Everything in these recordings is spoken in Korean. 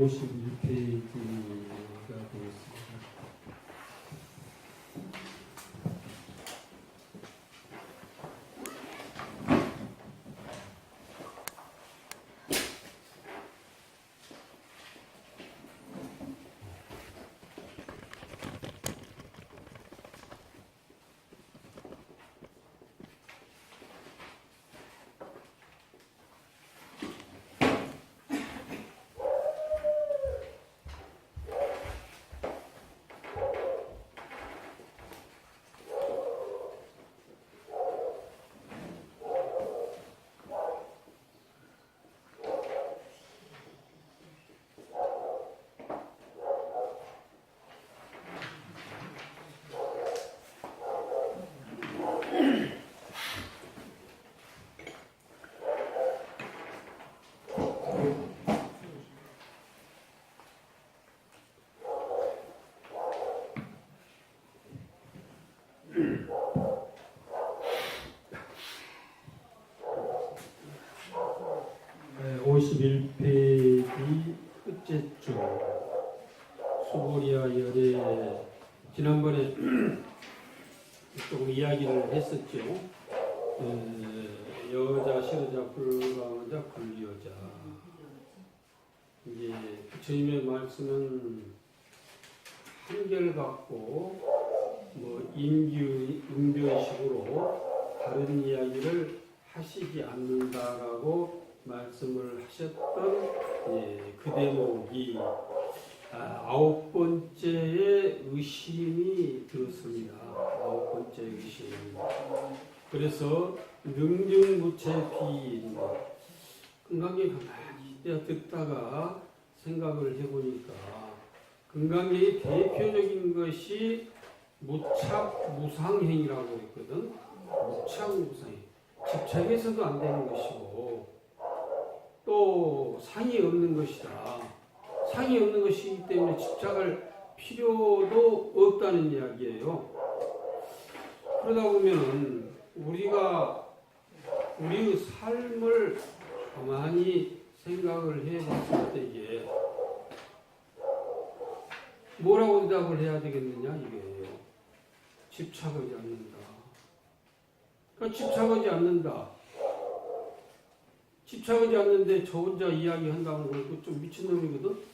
51페이지가 되겠습니다. 네, 51페이지 끝째 줄 수고리아 열애 지난번에 조금 이야기를 했었죠. 여자, 실여자, 불가여자, 불리여자. 이제 부처님의 말씀은 한결같고 뭐 인규식으로 다른 이야기를 하시지 않는다라고 말씀을 하셨던 그 대목이 9번째의 의심이 들었습니다. 9번째 의심. 그래서 능증부채비인 금강경 가만히 듣다가 생각을 해보니까 금강경의 대표적인 것이 무착무상행이라고 했거든. 무착무상행. 집착해서도 안 되는 것이고 또 상이 없는 것이다. 상이 없는 것이기 때문에 집착할 필요도 없다는 이야기예요. 그러다 보면 우리의 삶을 가만히 생각을 해봤을 때에 뭐라고 대답을 해야 되겠느냐 이게요. 집착하지 않는다. 그러니까 집착하지 않는다. 집착하지 않는데 저 혼자 이야기한다는 건 좀 미친놈이거든.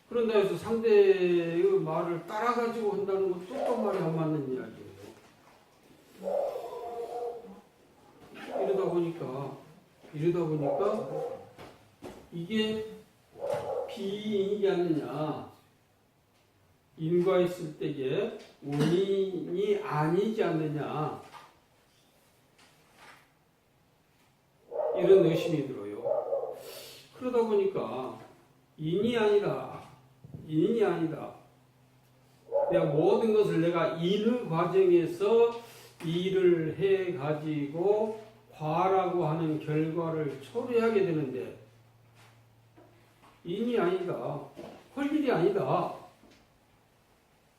그런다 해서 상대의 말을 따라가지고 한다는 것도 또 말이 안 맞는 이야기예요. 이러다 보니까 이게 비인이지 않느냐. 인과했을 때에 원인이 아니지 않느냐. 이런 의심이 들어요. 그러다 보니까 인이 아니다. 내가 모든 것을 내가 인의 과정에서 일을 해가지고 과라고 하는 결과를 초래하게 되는데 인이 아니다. 할 일이 아니다.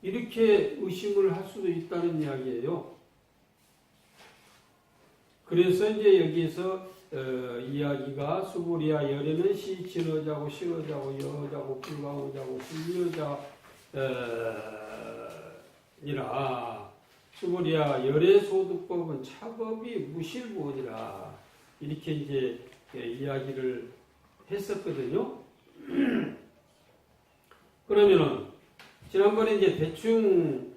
이렇게 의심을 할 수도 있다는 이야기예요. 그래서 이제 여기에서 이야기가 수고리아 열애는 진여자고 실여자고 여자고 불가여자고 불리여자니라. 수고리아 열애 소득법은 차법이 무실부원이라. 이렇게 이제 이야기를 했었거든요. 그러면은 지난번에 이제 대충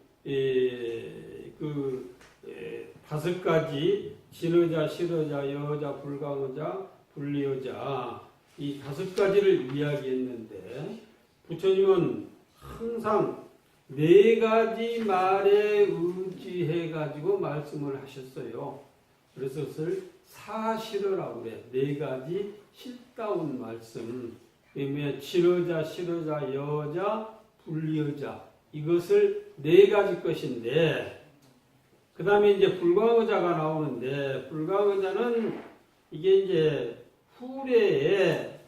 다섯 가지 진여자, 실여자, 여자, 불가여자, 불리여자 이 다섯 가지를 이야기했는데 부처님은 항상 네 가지 말에 의지해 가지고 말씀을 하셨어요. 그래서 그것을 사실어라고 그래. 네 가지 실다운 말씀. 그러면 진여자, 실여자, 여자, 불리여자 이것을 네 가지 것인데 그 다음에 이제 불가여자가 나오는데 불가여자는 이게 이제 후래에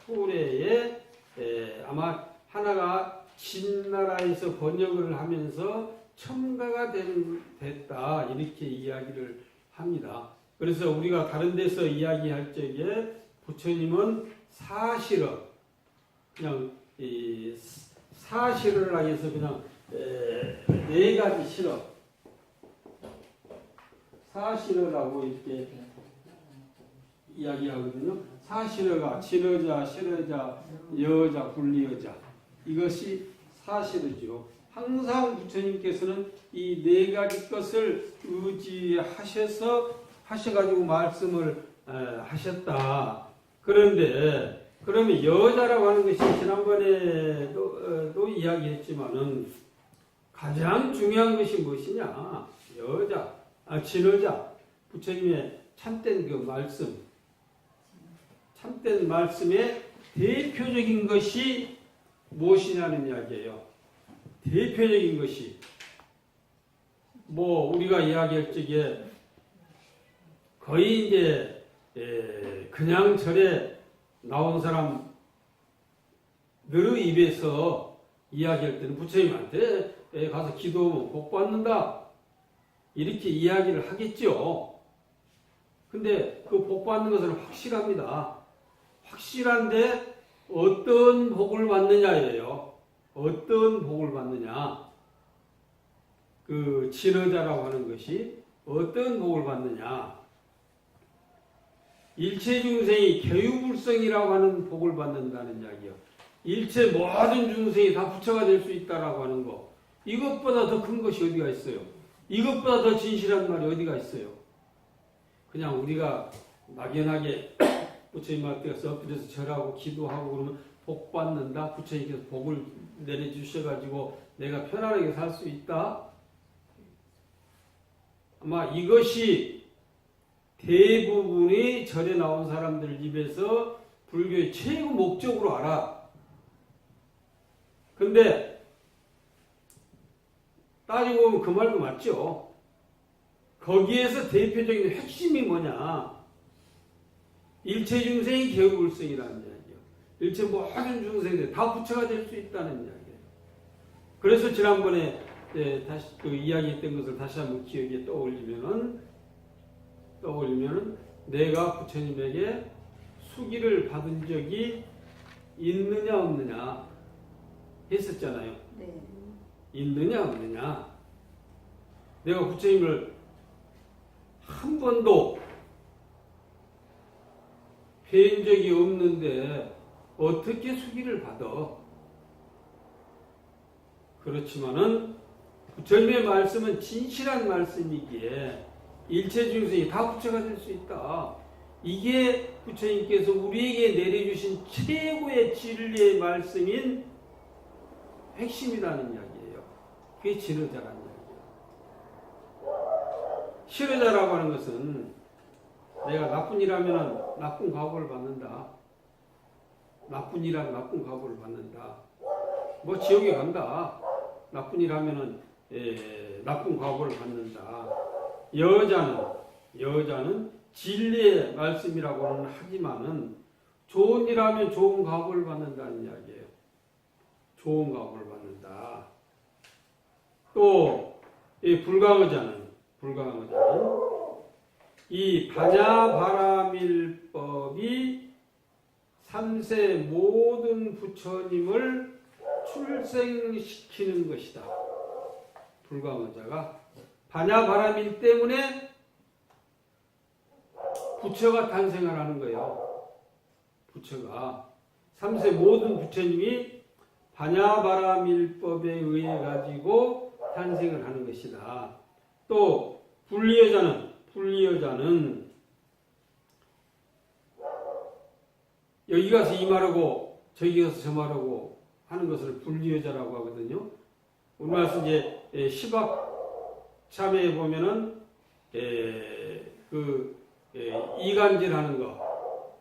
아마 하나가 진나라에서 번역을 하면서 첨가가 됐다 이렇게 이야기를 합니다. 그래서 우리가 다른 데서 이야기할 적에 부처님은 사실어 그냥 이 사실을 하여서 그냥 네 가지 실어 사실어라고 이렇게 이야기하거든요. 사실어가 진어자, 실어자, 여자, 분리여자 이것이 사실이죠. 항상 부처님께서는 이 네 가지 것을 하셔가지고 말씀을 하셨다. 그런데 그러면 여자라고 하는 것이 지난번에도 이야기했지만은 가장 중요한 것이 무엇이냐? 여자, 진어자, 부처님의 참된 그 말씀, 참된 말씀의 대표적인 것이 무엇이냐는 이야기예요. 대표적인 것이 우리가 이야기할 적에 거의 이제 그냥 절에 나온 사람들의 입에서 이야기할 때는 부처님한테 가서 기도하면 복 받는다 이렇게 이야기를 하겠죠. 근데 그 복 받는 것은 확실합니다. 확실한데 어떤 복을 받느냐예요. 어떤 복을 받느냐. 그 진어자라고 하는 것이 어떤 복을 받느냐. 일체 중생이 개유불성이라고 하는 복을 받는다는 이야기요. 일체 모든 중생이 다 부처가 될 수 있다라고 하는 거. 이것보다 더 큰 것이 어디가 있어요? 이것보다 더 진실한 말이 어디가 있어요? 그냥 우리가 막연하게 부처님 앞에 엎드려서 절하고 기도하고 그러면 복 받는다. 부처님께서 복을 내려주셔가지고 내가 편안하게 살 수 있다. 아마 이것이 대부분이 절에 나온 사람들 입에서 불교의 최고 목적으로 알아. 근데 따지고 보면 그 말도 맞죠. 거기에서 대표적인 핵심이 뭐냐. 일체 중생이 개유불성이라는 이야기예요. 일체 모든 중생들 다 부처가 될 수 있다는 이야기예요. 그래서 지난번에 다시 그 이야기했던 것을 다시 한번 기억에 떠올리면은 내가 부처님에게 수기를 받은 적이 있느냐 없느냐 했었잖아요. 네. 있느냐 없느냐. 내가 부처님을 한 번도 뵌 적이 없는데 어떻게 수기를 받아? 그렇지만은 부처님의 말씀은 진실한 말씀이기에 일체 중생이 다 부처가 될 수 있다. 이게 부처님께서 우리에게 내려주신 최고의 진리의 말씀인 핵심이라는 이야기예요. 그게 진어자라는 이야기예요. 실어자라고 하는 것은 내가 나쁜 일 하면 나쁜 과보를 받는다. 나쁜 일 하면 나쁜 과보를 받는다. 지옥에 간다. 나쁜 일 하면은 나쁜 과보를 받는다. 여자는 진리의 말씀이라고는 하지만은 좋은 일 하면 좋은 과보를 받는다는 이야기예요. 좋은 과보를 받는다. 또 이 불강의자는 이 반야바라밀법이 삼세 모든 부처님을 출생시키는 것이다. 불광의자가 반야바라밀 때문에 부처가 탄생을 하는 거예요. 부처가 삼세 모든 부처님이 반야바라밀법에 의해 가지고 탄생을 하는 것이다. 또 불리여자는 여기 가서 이 말하고 저기 가서 저 말하고 하는 것을 불리여자라고 하거든요. 우리나라에서 이제 시박참회에 보면은 이간질하는 거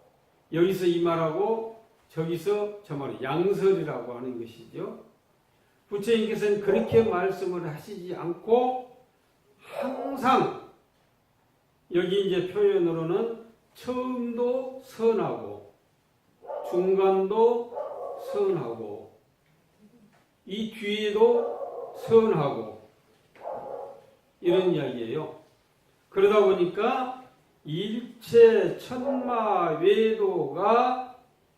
여기서 이 말하고 저기서 저 말 양설이라고 하는 것이죠. 부처님께서는 그렇게 말씀을 하시지 않고 항상 여기 이제 표현으로는 처음도 선하고 중간도 선하고 이 뒤에도 선하고 이런 이야기예요. 그러다 보니까 일체 천마 외도가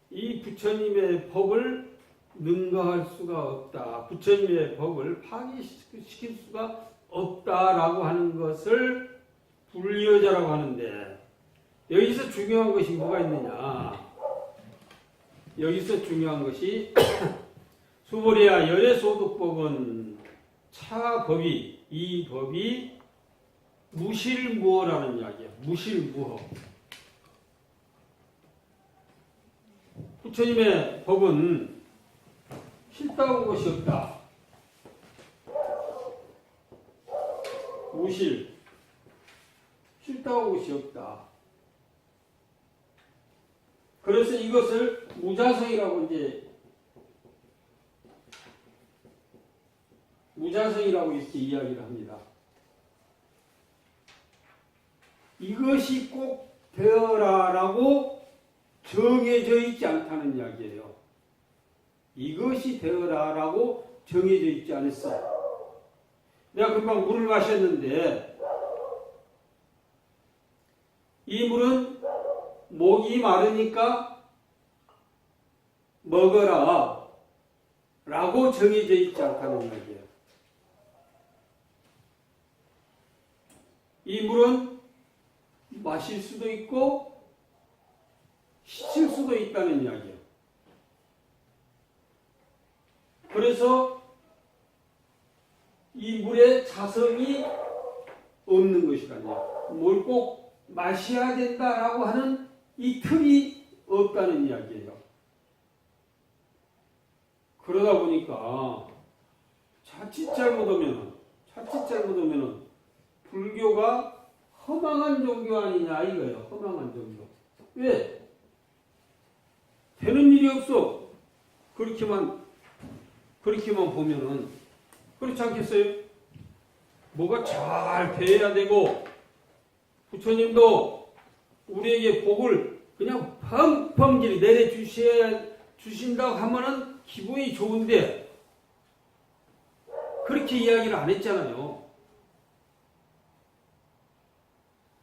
이 부처님의 법을 능가할 수가 없다. 부처님의 법을 파기시킬 수가 없다라고 하는 것을 불리여자라고 하는데, 여기서 중요한 것이 뭐가 있느냐? 여기서 중요한 것이 수보리야 열애소득법은 차법이, 이 법이 무실무어라는 이야기야. 무실무어. 부처님의 법은 실다운 것이 없다. 무실. 실다운 것이 없다. 그래서 이것을 무자성이라고 이렇게 이야기를 합니다. 이것이 꼭 되어라라고 정해져 있지 않다는 이야기예요. 이것이 되어라라고 정해져 있지 않았어. 내가 금방 물을 마셨는데 이 물은 목이 마르니까 먹어라 라고 정해져 있지 않다는 이야기예요. 이 물은 마실 수도 있고 씻을 수도 있다는 이야기예요. 그래서 이 물의 자성이 없는 것이라뇨. 뭘 꼭 마셔야 된다라고 하는 이 틀이 없다는 이야기예요. 그러다 보니까 자칫 잘못하면은 불교가 허망한 종교 아니냐 이거예요. 허망한 종교. 왜? 되는 일이 없어. 그렇게만 보면은 그렇지 않겠어요? 뭐가 잘 돼야 되고 부처님도 우리에게 복을 그냥 펑펑 내려주신다고 하면은 기분이 좋은데 그렇게 이야기를 안 했잖아요.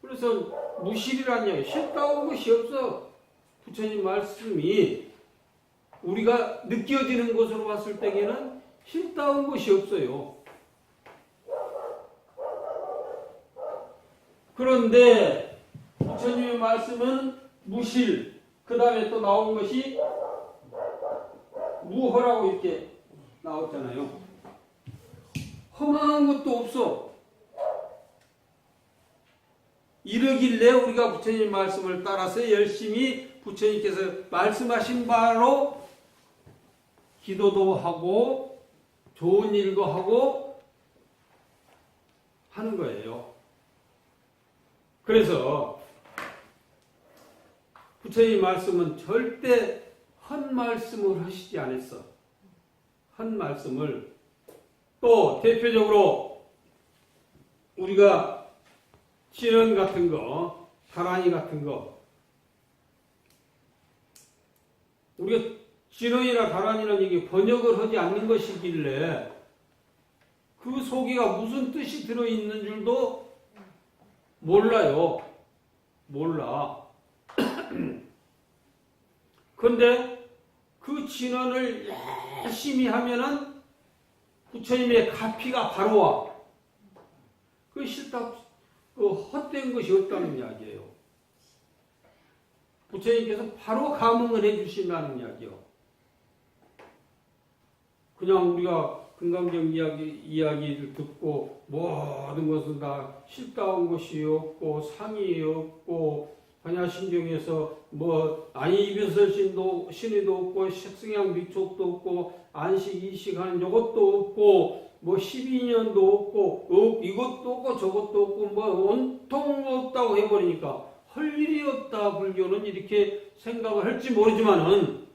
그래서 무실이라는 이야기, 실다운 것이 없어. 부처님 말씀이 우리가 느껴지는 것으로 봤을 때에는 실다운 것이 없어요. 그런데 부처님의 말씀은 무실, 그 다음에 또 나온 것이 무허라고 이렇게 나왔잖아요. 허망한 것도 없어. 이러길래 우리가 부처님 말씀을 따라서 열심히 부처님께서 말씀하신 바로 기도도 하고 좋은 일도 하고 하는 거예요. 그래서 부처님 말씀은 절대 헛 말씀을 하시지 않았어. 헛 말씀을. 또 대표적으로 우리가 진언 같은 거, 다란이 같은 거, 우리가 진언이나 다란이라는 얘기 번역을 하지 않는 것이길래 그 속에가 무슨 뜻이 들어있는 줄도 몰라요. 몰라. 그런데 그 진언을 열심히 하면은 부처님의 가피가 바로 와. 그 싫다, 그 헛된 것이 없다는 이야기예요. 부처님께서 바로 감응을 해주신다는 이야기요. 그냥 우리가 금강경 이야기를 듣고 모든 것은 다 실다운 것이 없고 상이 없고 반야신경에서 안이비설신도 신의도 없고 색승양 미촉도 없고 안식 이식하는 이것도 없고 12년도 없고 이것도 없고 저것도 없고 온통 없다고 해버리니까 할 일이 없다. 불교는 이렇게 생각을 할지 모르지만은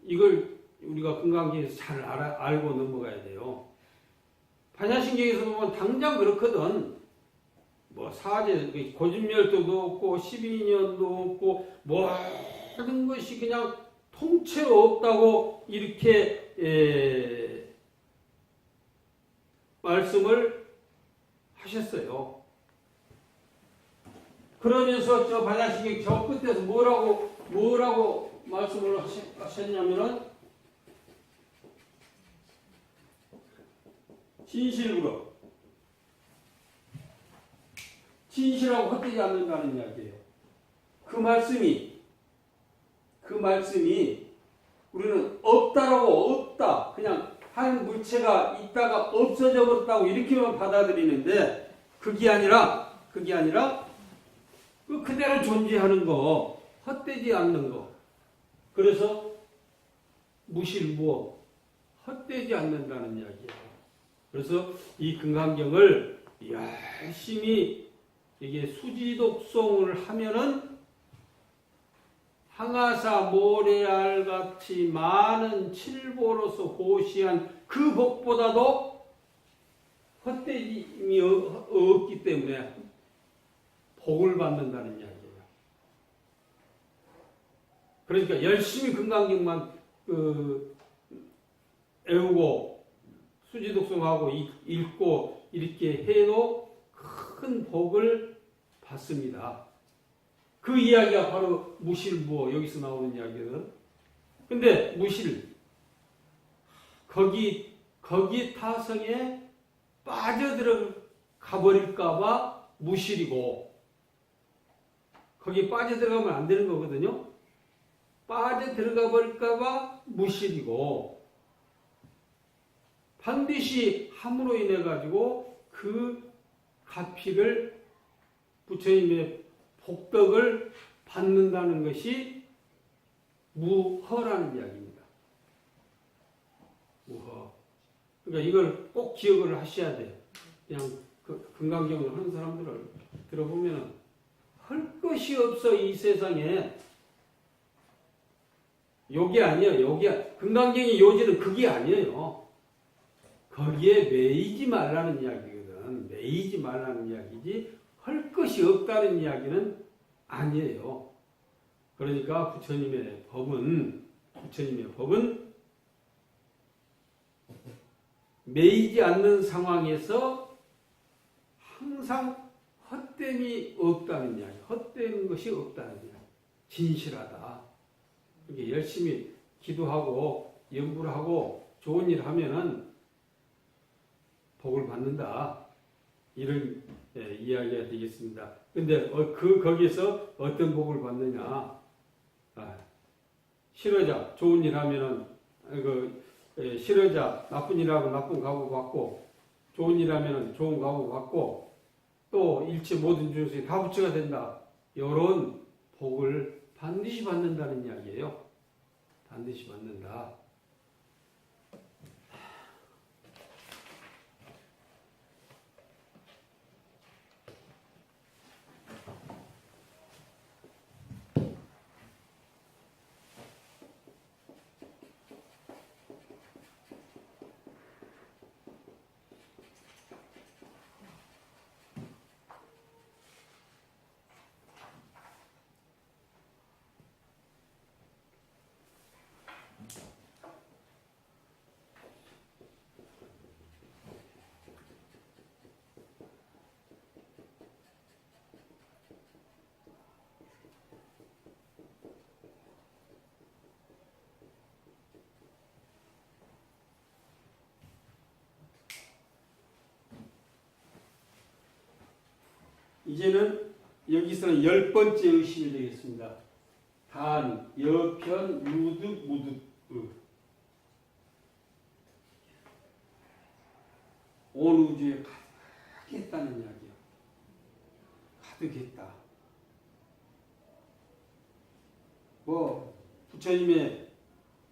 이걸 우리가 금강경에서 잘 알고 넘어가야 돼요. 반야신경에서 보면 당장 그렇거든. 사제, 고진멸도도 없고 12년도 없고 모든 것이 그냥 통째로 없다고 이렇게 말씀을 하셨어요. 그러면서 저 반야신경 저 끝에서 뭐라고 말씀을 하셨냐면은 진실으로 진실하고 헛되지 않는다는 이야기예요. 그 말씀이 우리는 없다라고 없다 그냥 한 물체가 있다가 없어져 버렸다고 이렇게만 받아들이는데 그게 아니라 그대로 존재하는 거 헛되지 않는 거. 그래서 무실무업 헛되지 않는다는 이야기예요. 그래서 이 금강경을 열심히 이게 수지독송을 하면은 항아사 모래알같이 많은 칠보로서 호시한 그 복보다도 헛되임이 없기 때문에 복을 받는다는 이야기예요. 그러니까 열심히 금강경만 애우고 수지독송하고 읽고 이렇게 해도 큰 복을 받습니다. 그 이야기가 바로 무실무어 여기서 나오는 이야기거든. 근데 무실 거기 타성에 빠져들어가 버릴까봐 무실이고 거기 빠져들어가면 안 되는 거거든요. 빠져들어가 버릴까봐 무실이고 반드시 함으로 인해 가지고 그 가피를 부처님의 복덕을 받는다는 것이 무허라는 이야기입니다. 무허. 그러니까 이걸 꼭 기억을 하셔야 돼요. 그냥 금강경을 하는 사람들을 들어보면 할 것이 없어 이 세상에. 요게 아니에요. 금강경의 요지는 그게 아니에요. 거기에 매이지 말라는 이야기거든. 매이지 말라는 이야기지 할 것이 없다는 이야기는 아니에요. 그러니까 부처님의 법은 매이지 않는 상황에서 항상 헛됨이 없다는 이야기, 헛되는 것이 없다는 이야기, 진실하다. 이렇게 열심히 기도하고 연구를 하고 좋은 일 하면은 복을 받는다. 이런 이야기가 되겠습니다. 근데 거기에서 어떤 복을 받느냐? 실효자 좋은 일 하면은 실효자 나쁜 일 하고 나쁜 가고 받고 좋은 일 하면은 좋은 가고 받고 또 일체 모든 중생이 다 부처가 된다. 이런 복을 반드시 받는다는 이야기예요. 반드시 받는다. 이제는 여기서는 10번째 의심이 되겠습니다. 단, 여편, 유득, 무득. 온 우주에 가득했다는 이야기예요. 가득했다. 부처님의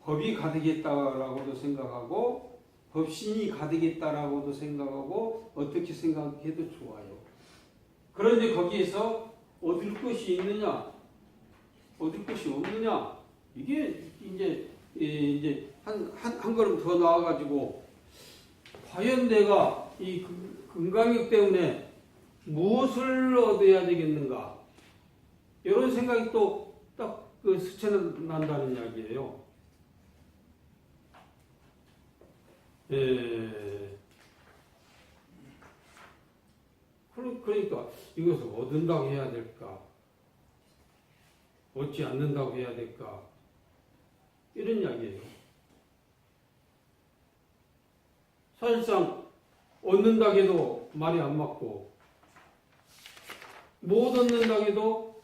법이 가득했다라고도 생각하고 법신이 가득했다라고도 생각하고 어떻게 생각해도 좋아요. 그런데 거기에서 얻을 것이 있느냐, 얻을 것이 없느냐, 이게 이제 한 걸음 더 나와가지고 과연 내가 이 금강육 때문에 무엇을 얻어야 되겠는가, 이런 생각이 또 딱 스쳐난다는 이야기예요. 그러니까 이것을 얻는다고 해야 될까? 얻지 않는다고 해야 될까? 이런 이야기예요. 사실상 얻는다 해도 말이 안 맞고 못 얻는다 해도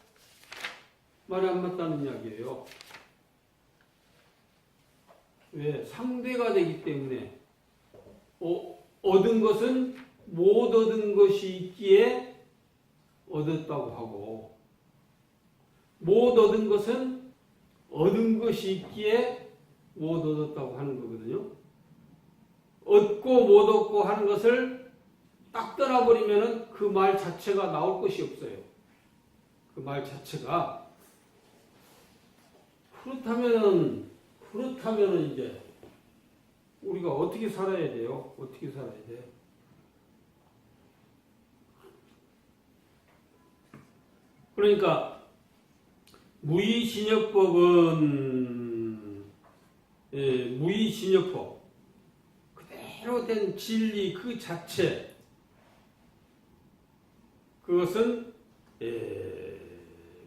말이 안 맞다는 이야기예요. 왜? 상대가 되기 때문에 얻은 것은 못 얻은 것이 있기에 얻었다고 하고 못 얻은 것은 얻은 것이 있기에 못 얻었다고 하는 거거든요. 얻고 못 얻고 하는 것을 딱 떠나버리면 그 말 자체가 나올 것이 없어요. 그 말 자체가. 그렇다면 이제 우리가 어떻게 살아야 돼요? 어떻게 살아야 돼요? 그러니까 무의진여법은 무의진여법 그대로 된 진리 그 자체 그것은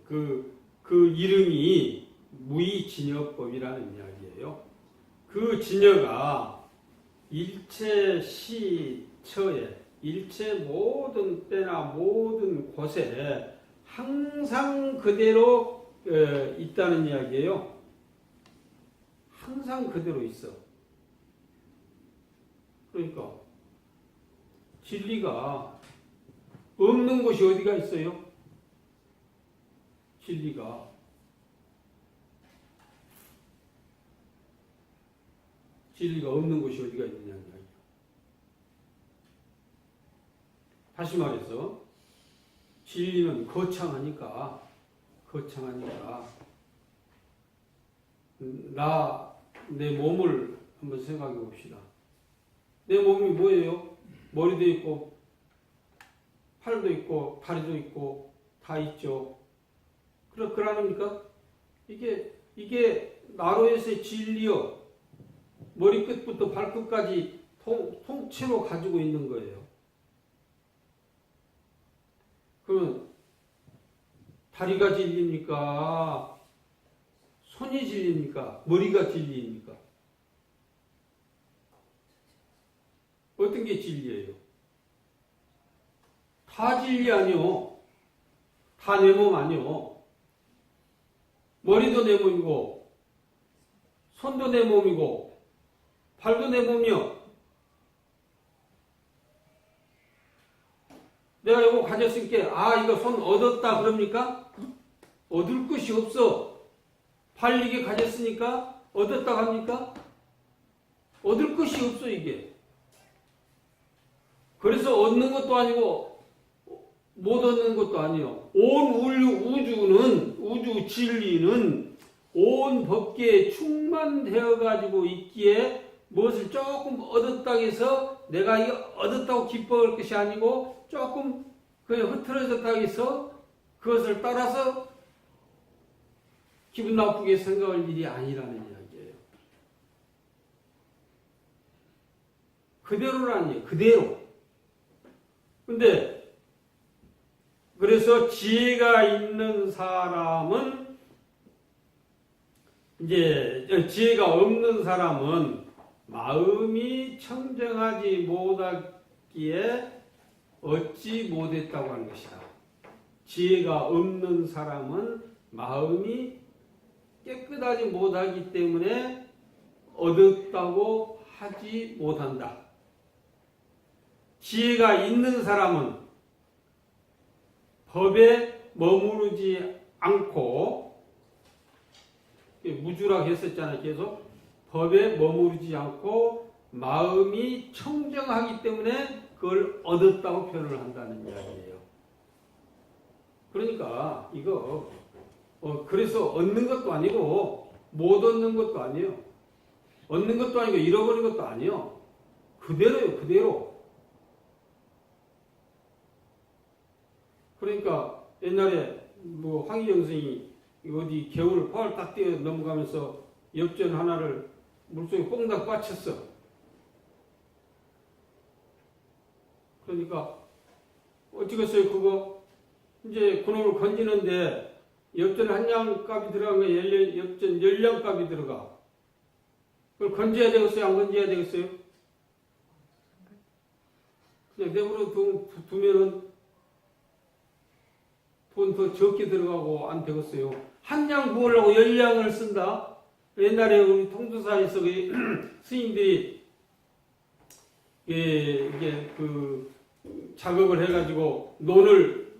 그 이름이 무의진여법이라는 이야기예요. 그 진여가 일체 시처에 일체 모든 때나 모든 곳에 항상 그대로 있다는 이야기예요. 항상 그대로 있어. 그러니까 진리가 없는 곳이 어디가 있어요? 진리가 없는 곳이 어디가 있느냐는 이야기예요. 다시 말해서 진리는 거창하니까 내 몸을 한번 생각해 봅시다. 내 몸이 뭐예요? 머리도 있고 팔도 있고 다리도 있고 다 있죠. 그러니까 이게 나로에서의 진리요. 머리끝부터 발끝까지 통째로 가지고 있는 거예요. 그러면 다리가 진리입니까? 손이 진리입니까? 머리가 진리입니까? 어떤 게 진리예요? 다 진리 아니요. 다 내 몸 아니요. 머리도 내 몸이고 손도 내 몸이고 발도 내 몸이요. 내가 이거 가졌으니까 이거 손 얻었다 그럽니까? 얻을 것이 없어. 발 이게 가졌으니까 얻었다 합니까? 얻을 것이 없어 이게. 그래서 얻는 것도 아니고 못 얻는 것도 아니에요. 온 우주 진리는 온 법계에 충만되어 가지고 있기에 무엇을 조금 얻었다고 해서 내가 이거 얻었다고 기뻐할 것이 아니고 조금 그냥 흐트러졌다고 해서 그것을 따라서 기분 나쁘게 생각할 일이 아니라는 이야기예요. 그대로라니 그대로. 근데 그래서 지혜가 있는 사람은 이제 지혜가 없는 사람은 마음이 청정하지 못하기에 얻지 못했다고 하는 것이다. 지혜가 없는 사람은 마음이 깨끗하지 못하기 때문에 얻었다고 하지 못한다. 지혜가 있는 사람은 법에 머무르지 않고 무주라고 했었잖아요. 계속 법에 머무르지 않고 마음이 청정하기 때문에 그걸 얻었다고 표현을 한다는 이야기예요. 그러니까 이거 그래서 얻는 것도 아니고 못 얻는 것도 아니에요. 얻는 것도 아니고 잃어버린 것도 아니에요. 그대로요. 그대로. 그러니까 옛날에 황희영 선생이 어디 겨울 파울 딱 뛰어 넘어가면서 엽전 하나를 물속에 뽕닥 빠쳤어. 그러니까 어찌겠어요 그거 이제 그놈을 건지는데 엽전 한 양 값이 들어간 거에 엽전 10량 값이 들어가. 그걸 건져야 되겠어요? 안 건져야 되겠어요? 그냥 내버려 두면은 돈 더 적게 들어가고 안 되겠어요? 한 양 구하려고 10양을 쓴다? 옛날에 우리 통도사에서 스님들이 이게 그 작업을 해가지고 논을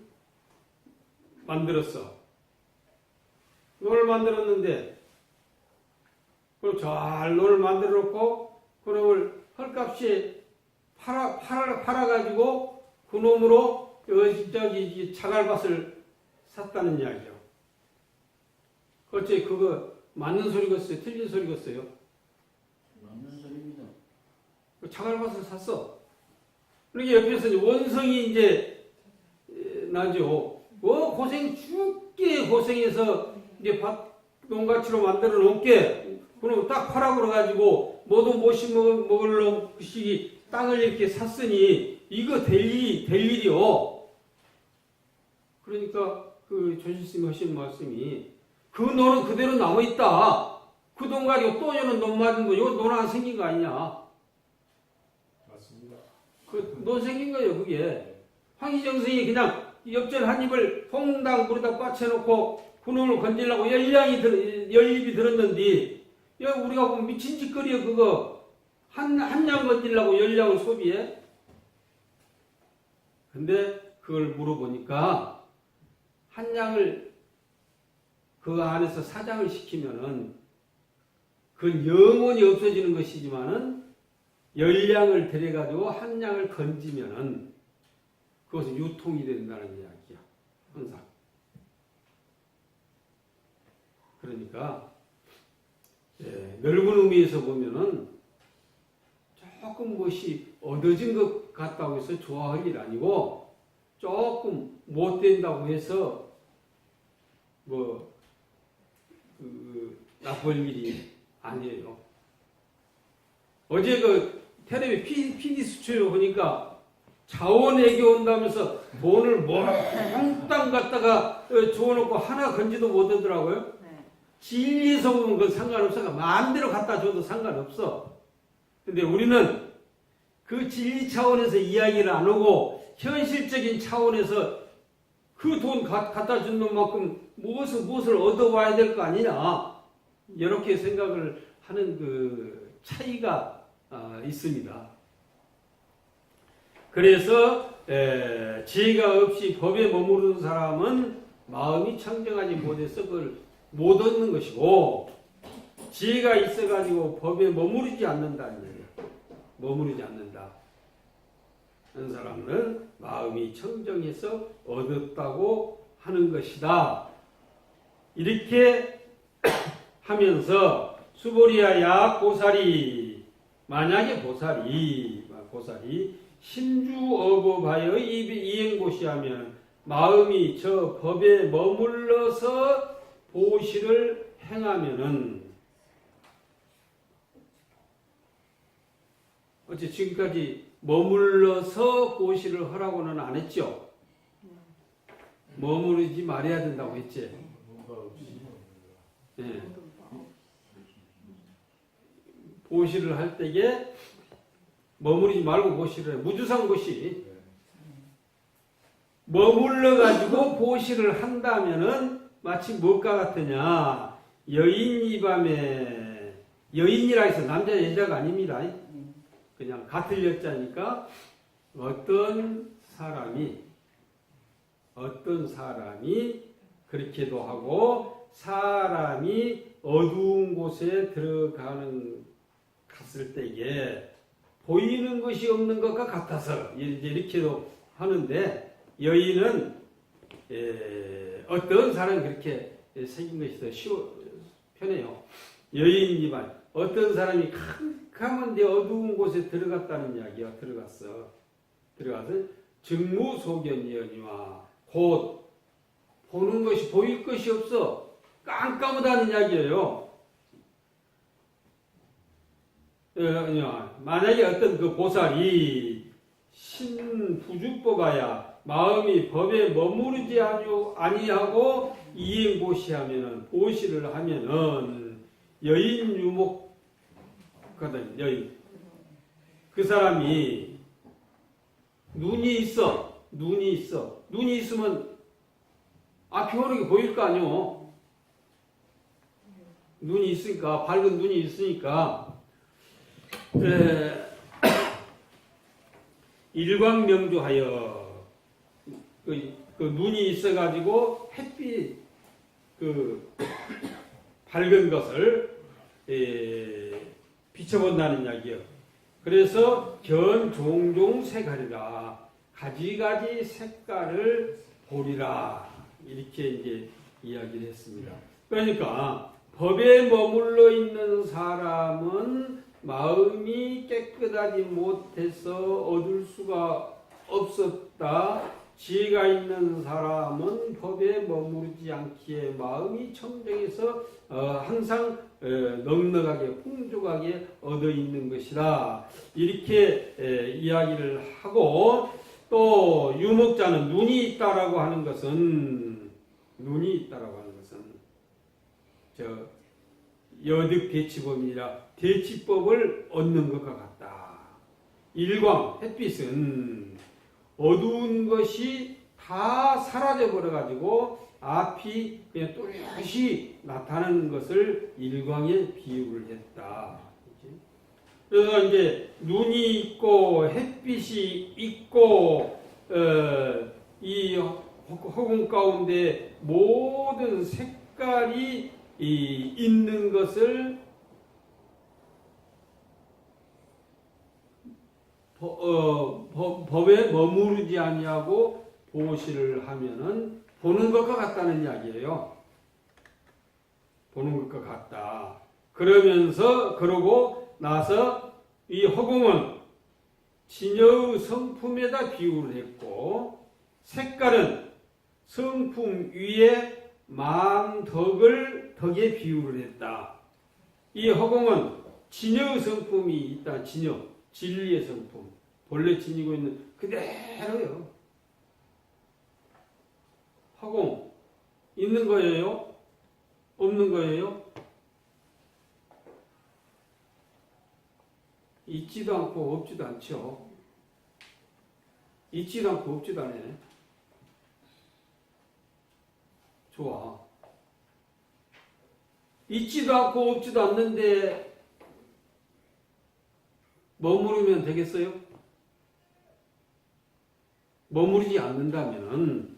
만들었어. 논을 만들었는데, 그걸 잘 논을 만들어 놓고, 그놈을 헐값에 팔아가지고, 그 놈으로, 저기, 자갈밭을 샀다는 이야기죠. 어째 그거 맞는 소리겠어요? 틀린 소리겠어요? 맞는 소리입니다. 자갈밭을 샀어. 그러니까 옆에서 원성이 이제 나죠. 죽게 고생해서 이제 농가치로 만들어 놓게, 그럼 딱 팔아 그래가지고 모두 못이 먹으려고 그 시기 땅을 이렇게 샀으니 이거 될 일이요. 그러니까 그 조실스님이 하신 말씀이 그 논은 그대로 남아 있다. 그 돈 가지고 또 여는 논 맞은 거, 이거 논 안 생긴 거 아니냐? 맞습니다. 그 논 생긴 거예요, 그게. 황희정승이 그냥 엽전 한 입을 홍당 물에다 빠쳐놓고 그놈을 건지려고 열입이 들었는데, 야, 우리가 보면 미친 짓거리야, 그거. 한 양 건지려고 10양을 소비해? 근데 그걸 물어보니까, 한 양을 그 안에서 사장을 시키면은, 그건 영원히 없어지는 것이지만은, 10양을 들여가지고 한 양을 건지면은, 그것은 유통이 된다는 이야기야, 항상. 그러니까, 넓은 의미에서 보면은, 조금 것이 얻어진 것 같다고 해서 좋아할 일 아니고, 조금 못 된다고 해서, 나쁠 일이 아니에요. 어제 그 텔레비 PD 수첩에 보니까 자원외교 온다면서 돈을 몽땅 갖다가 줘놓고 하나 건지도 못하더라고요. 네. 진리에서 보면 그건 상관없어. 마음대로 갖다 줘도 상관없어. 근데 우리는 그 진리 차원에서 이야기를 안 하고 현실적인 차원에서 그 돈 갖다 준 놈만큼 무엇을 얻어와야 될 거 아니냐. 이렇게 생각을 하는 그 차이가 있습니다. 그래서 지혜가 없이 법에 머무르는 사람은 마음이 청정하지 못해서 그걸 못 얻는 것이고, 지혜가 있어가지고 법에 머무르지 않는다는 얘기예요. 머무르지 않는다. 하는 사람은 마음이 청정해서 얻었다고 하는 것이다. 이렇게 하면서 수보리야야 보살이, 만약에 보살이 심주어법하여 이행보시하면 마음이 저 법에 머물러서 보시를 행하면은, 어째 지금까지 머물러서 보시를 하라고는 안 했죠? 머무르지 말아야 된다고 했지? 네. 보시를 할 때에 머무르지 말고 보시를 해. 무주상 보시. 머물러가지고 보시를 한다면은 마치 무엇과 같으냐. 여인이 밤에, 여인이라 해서 남자 여자가 아닙니다. 그냥 같은 여자니까 어떤 사람이 그렇게도 하고, 사람이 어두운 곳에 갔을 때에 보이는 것이 없는 것과 같아서 이렇게도 하는데, 여인은 어떤 사람이 그렇게 생긴 것이 더 편해요. 여인이지만 어떤 사람이 캄캄한데 어두운 곳에 들어갔다는 이야기야. 들어가서 증무소견이여니와 곧 보는 것이, 보일 것이 없어. 깜깜하다는 이야기예요. 만약에 어떤 그 보살이 신부주법하야 마음이 법에 머무르지 아니하고 이행보시하면은, 보시를 하면은 여인 유목 거든. 여기 그 사람이 눈이 있어. 눈이 있으면 앞이 흐르게 보일 거 아니오. 눈이 있으니까, 밝은 눈이 있으니까 일광명주하여 그 눈이 있어가지고 햇빛 밝은 것을 비춰본다는 이야기요. 그래서 견종종 색하리라. 가지가지 색깔을 보리라. 이렇게 이제 이야기를 했습니다. 그러니까 법에 머물러 있는 사람은 마음이 깨끗하지 못해서 얻을 수가 없었다. 지혜가 있는 사람은 법에 머무르지 않기에 마음이 청정해서 항상 넉넉하게 풍족하게 얻어 있는 것이다. 이렇게 이야기를 하고, 또 유목자는 눈이 있다라고 하는 것은 여득 대치법이라 대치법을 얻는 것과 같다. 일광 햇빛은 어두운 것이 다 사라져 버려 가지고 앞이 그냥 뚜렷이 나타나는 것을 일광에 비유를 했다. 그래서 이제 눈이 있고 햇빛이 있고 이 허공 가운데 모든 색깔이 있는 것을 법에 머무르지 아니하고 보시를 하면은 보는 것과 같다는 이야기예요. 보는 것과 같다. 그러고 나서 이 허공은 진여의 성품에다 비유를 했고, 색깔은 성품 위에 덕에 비유를 했다. 이 허공은 진여의 성품이 있다. 진리의 성품. 본래 지니고 있는 그대로요. 허공 있는 거예요? 없는 거예요? 있지도 않고 없지도 않죠. 있지도 않고 없지도 않네. 좋아. 있지도 않고 없지도 않는데 머무르면 되겠어요? 머무르지 않는다면은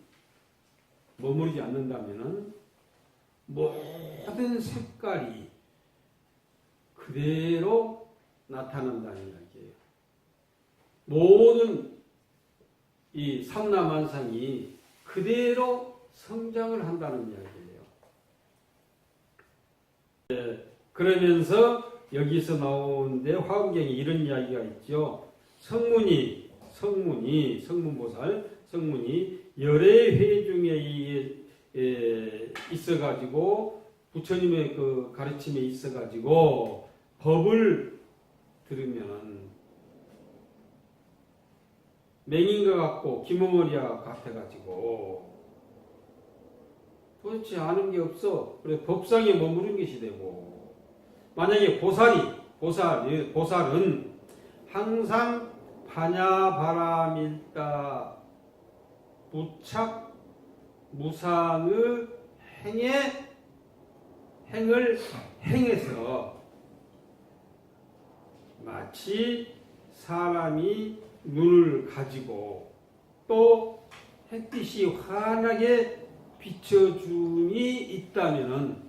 모든 색깔이 그대로 나타난다는 이야기예요. 모든 이 삼라만상이 그대로 성장을 한다는 이야기예요. 그러면서 여기서 나오는데 화엄경에 이런 이야기가 있죠. 성문보살 열의 회중에 있어가지고 부처님의 그 가르침에 있어가지고 법을 들으면 맹인과 같고 기머머리와 같아가지고 도대체 아는 게 없어. 그래 법상에 머무른 것이 되고, 만약에 보살은 항상 반야바라밀다 무착 무상의 행을 행해서 마치 사람이 눈을 가지고 또 햇빛이 환하게 비춰줌이 있다면은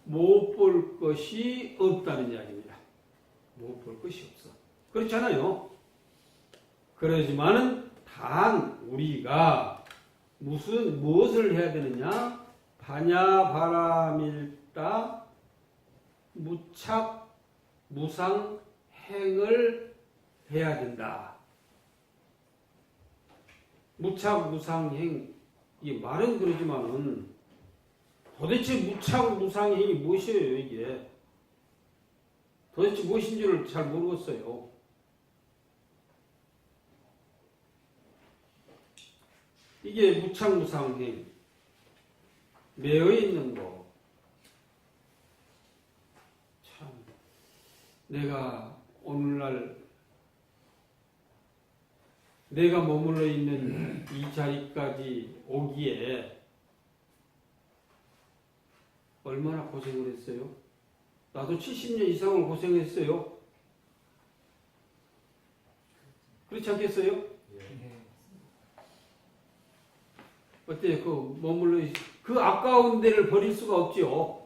못 볼 것이 없다는 이야기입니다. 못 볼 것이 없어. 그렇잖아요. 그러지만은 단 우리가 무엇을 해야 되느냐? 반야바라밀다 무착 무상 행을 해야 된다. 무착 무상행, 이 말은 그러지만은 도대체 무착 무상행이 무엇이에요? 이게 도대체 무엇인지를 잘 모르겠어요. 이게 무착 무상행, 매여 있는 거. 참 내가 오늘날 내가 머물러 있는 이 자리까지 오기에 얼마나 고생을 했어요? 나도 70년 이상을 고생했어요. 그렇지 않겠어요? 어때요? 그 아까운 데를 버릴 수가 없지요.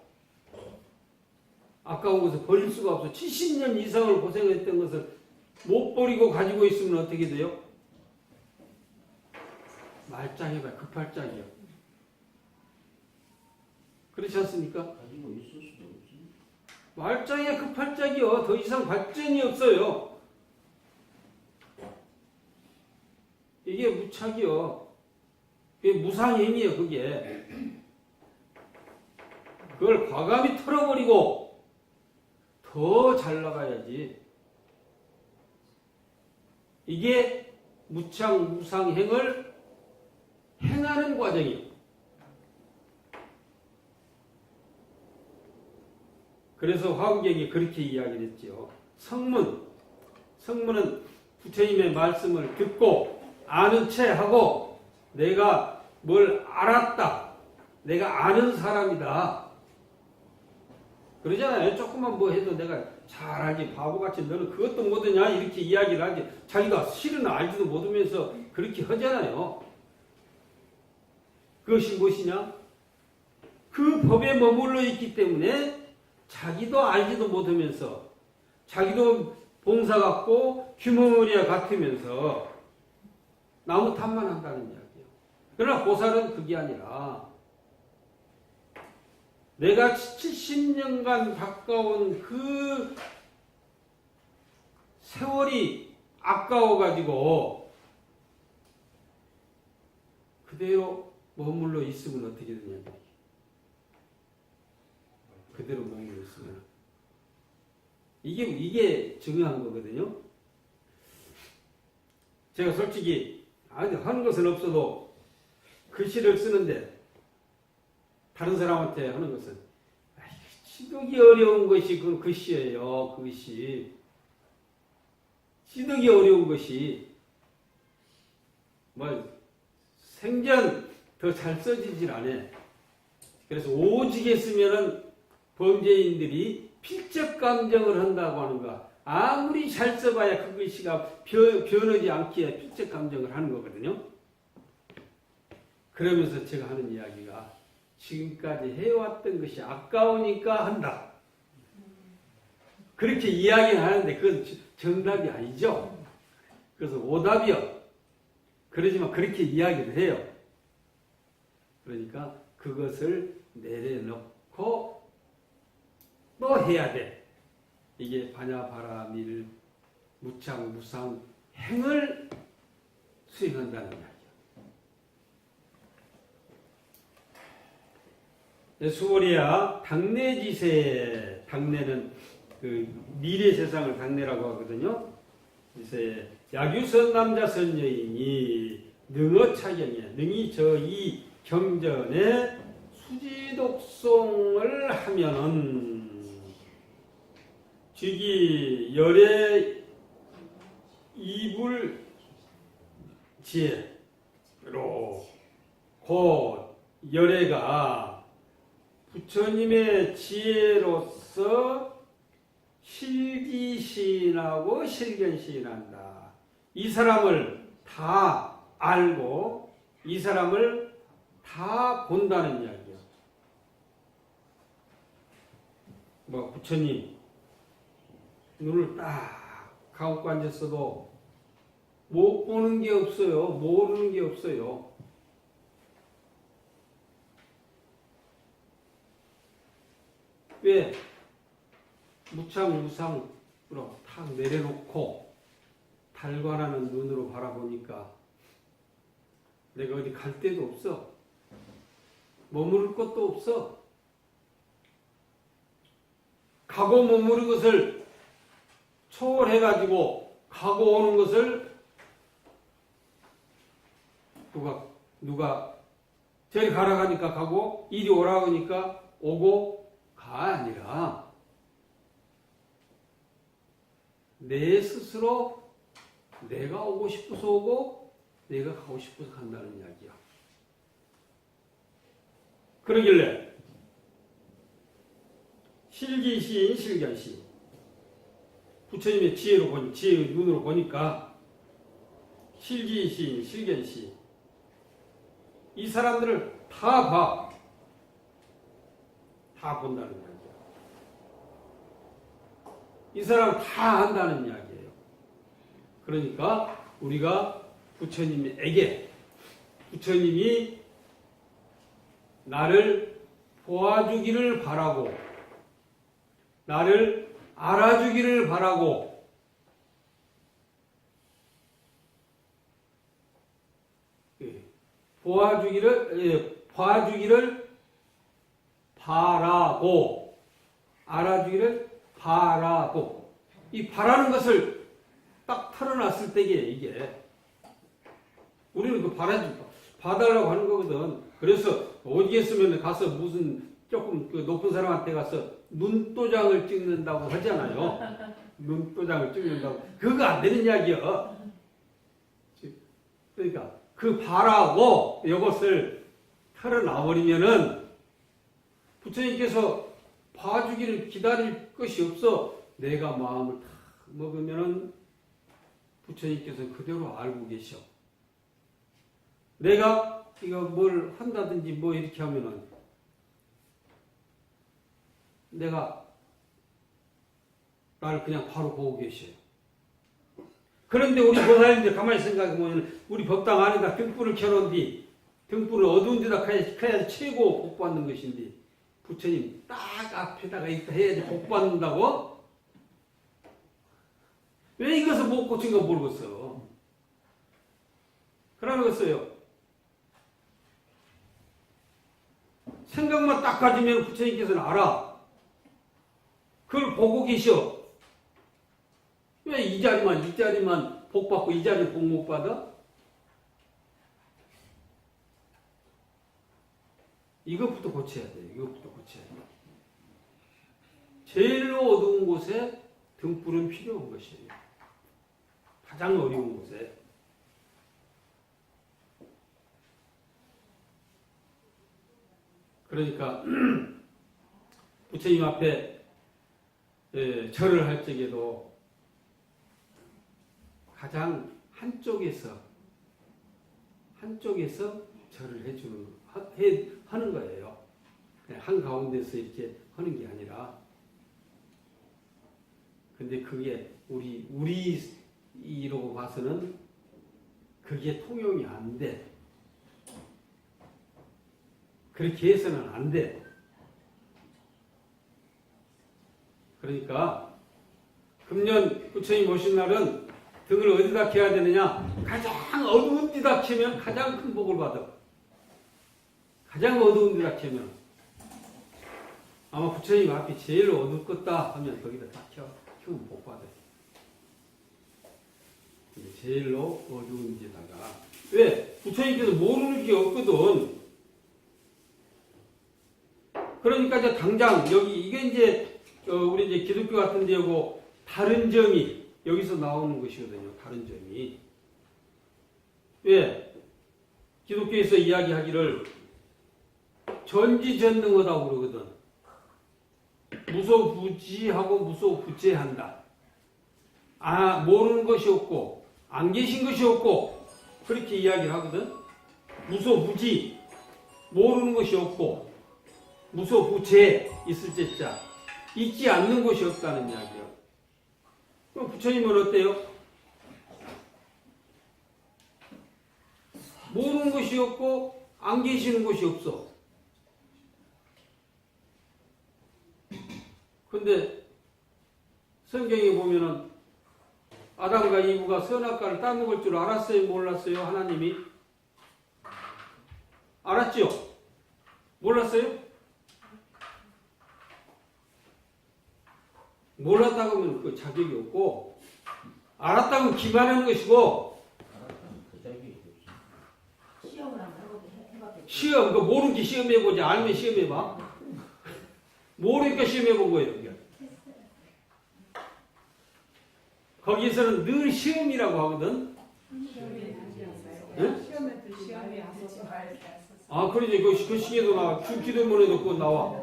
아까운 것을 버릴 수가 없어. 70년 이상을 고생했던 것을 못 버리고 가지고 있으면 어떻게 돼요? 말짱해봐. 급발짱이요. 그렇지 않습니까? 가지고 있을 수도 없지. 말짱이야 급발짱이요. 더 이상 발전이 없어요. 이게 무착이요. 그게 무상행위예요. 그게. 그걸 과감히 털어버리고 더 잘 나가야지. 이게 무착 무상행을 행하는 과정이에요. 그래서 화엄경이 그렇게 이야기를 했죠. 성문은 부처님의 말씀을 듣고 아는 채 하고 내가 뭘 알았다. 내가 아는 사람이다. 그러잖아요. 조금만 뭐 해도 내가 잘 알지. 바보같이 너는 그것도 못하냐 이렇게 이야기를 하지. 자기가 실은 알지도 못하면서 그렇게 하잖아요. 그것이 무엇이냐? 그 법에 머물러 있기 때문에 자기도 알지도 못하면서 자기도 봉사 같고 규모리와 같으면서 나무 탓만 한다는 이야기예요. 그러나 보살은 그게 아니라 내가 70년간 가까운 그 세월이 아까워가지고 그대로 머물러 있으면 어떻게 되냐. 그대로 머물러 있으면. 이게 중요한 거거든요. 제가 솔직히 하는 것은 없어도 글씨를 쓰는데 다른 사람한테 하는 것은 시독이 어려운 것이 그 글씨예요. 그것이 시독이 어려운 것이 생전 더 잘 써지질 않아. 그래서 오지게 쓰면은 범죄인들이 필적 감정을 한다고 하는가. 아무리 잘 써봐야 그 글씨가 변하지 않기에 필적 감정을 하는 거거든요. 그러면서 제가 하는 이야기가 지금까지 해왔던 것이 아까우니까 한다. 그렇게 이야기를 하는데 그건 정답이 아니죠. 그래서 오답이요. 그러지만 그렇게 이야기를 해요. 그러니까 그것을 내려놓고 또 해야 돼. 이게 반야바라밀 무착 무상 행을 수행한다는 이야기예요. 수월이야 당내지세. 당내는 그 미래 세상을 당내라고 하거든요. 그래서 야규선 남자선 여인이 능어차경에 능이 저이 경전에 수지독송을 하면은 즉이 열의 이불 지혜로 곧 열애가 부처님의 지혜로서 실기시인하고 실견시인한다. 이 사람을 다 알고 이 사람을 다 본다는 이야기예요. 부처님 눈을 딱 감고 앉았어도 못 보는 게 없어요. 모르는 게 없어요. 왜? 무창무상으로 탁 내려놓고 달관하는 눈으로 바라보니까 내가 어디 갈 데도 없어. 머무를 것도 없어. 가고 머무는 것을 초월해가지고 가고 오는 것을 누가 저리 가라 하니까 가고 이리 오라 하니까 오고 가 아니라 내 스스로 내가 오고 싶어서 오고 내가 가고 싶어서 간다는 이야기야. 그러길래 실기시인 실견시 부처님의 지혜의 눈으로 보니까 실기시인 실견시 이 사람들을 다 본다는 이야기야. 이 사람 다 안다는 이야기예요. 그러니까 우리가 부처님에게 부처님이 나를 보아주기를 바라고 나를 알아주기를 바라고 봐주기를 바라고 알아주기를 바라고 이 바라는 것을 딱 털어놨을 때에 이게 우리는 그 봐달라고 하는 거거든. 그래서 어디에 쓰면 가서 무슨 조금 그 높은 사람한테 가서 눈도장을 찍는다고 하잖아요. 눈도장을 찍는다고. 그거 안 되는 이야기야. 그러니까 그 바라고 이것을 털어놔버리면은 부처님께서 봐주기를 기다릴 것이 없어. 내가 마음을 다 먹으면은 부처님께서 그대로 알고 계셔. 내가 이거 뭘 한다든지 뭐 이렇게 하면은 내가 나를 그냥 바로 보고 계셔요. 그런데 우리 보살님들 가만히 생각해보면 우리 법당 안에다 등불을 켜놓은 뒤 등불을 어두운 데다 켜야지 최고 복 받는 것인데 부처님 딱 앞에다가 있다 해야지 복 받는다고? 왜 이것을 못 고친 거 모르겠어. 그러겠어요. 생각만 딱 가지면 부처님께서는 알아. 그걸 보고 계셔. 왜 이 자리만 복 받고 이 자리 복 못 받아? 이것부터 고쳐야 돼. 이것부터 고쳐야 돼. 제일 어두운 곳에 등불은 필요한 것이에요. 가장 어려운 곳에. 그러니까 부처님 앞에 절을 할 적에도 가장 한쪽에서 절을 하는 거예요. 그냥 한 가운데서 이렇게 하는 게 아니라. 근데 그게 우리로 봐서는 그게 통용이 안 돼. 그렇게 해서는 안 돼. 그러니까 금년 부처님 오신 날은 등을 어디다 켜야 되느냐? 가장 어두운 데다 켜면 가장 큰 복을 받아. 가장 어두운 데다 켜면 아마 부처님 앞이 제일 어둡겠다 하면 거기다 다 켜면 복 받아요. 제일로 어두운 데다가 왜? 부처님께서 모르는 게 없거든. 그러니까 이제 당장 여기 이게 이제 우리 이제 기독교 같은 데하고 다른 점이 여기서 나오는 것이거든요. 다른 점이. 왜? 기독교에서 이야기하기를 전지전능하다고 그러거든. 무소부지하고 무소부재한다. 모르는 것이 없고 안 계신 것이 없고 그렇게 이야기를 하거든. 무소부지 모르는 것이 없고 무소부재 있을 때자 있지 않는 것이 없다는 이야기예요. 그럼 부처님은 어때요? 모르는 것이 없고 안 계시는 것이 없어. 근데 성경에 보면은 아담과 이브가 선악과를 따먹을 줄 알았어요? 몰랐어요? 하나님이? 알았죠? 몰랐어요? 몰랐다고 하면 그 자격이 없고 알았다고 하면 기만하는 것이고 시험을 한번 해봐도 시험, 그 모르는 게 시험해보지 알면 시험해봐. 모르니까 시험해본 거예요. 이게. 거기서는 늘 시험이라고 하거든. 응? 시험에 앞서서 아, 그러지. 그 시계도 나와. 기도문에도 그거 나와.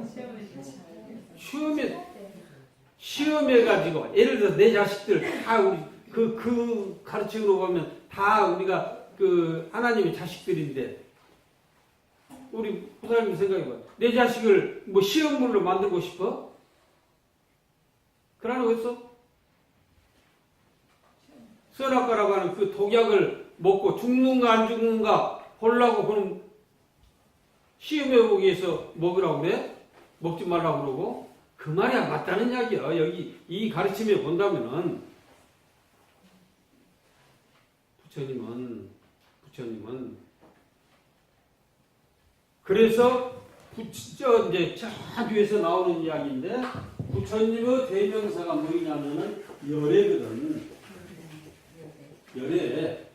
시험에 가지고 예를 들어 내 자식들 다 우리 그 가르침으로 보면 다 우리가 그 하나님의 자식들인데 우리 부사님 생각해봐. 내 자식을 뭐 시험물로 만들고 싶어? 그러는 거 있어? 선악과라고 하는 그 독약을 먹고 죽는가 안 죽는가 보려고 그런 시험해 보기 위해서 먹으라고 그래? 먹지 말라고 그러고? 그 말이야 맞다는 이야기야. 여기 이 가르침에 본다면은 부처님은 그래서 이제 저 뒤에서 나오는 이야기인데 부처님의 대명사가 뭐냐면은 열애거든. 열애.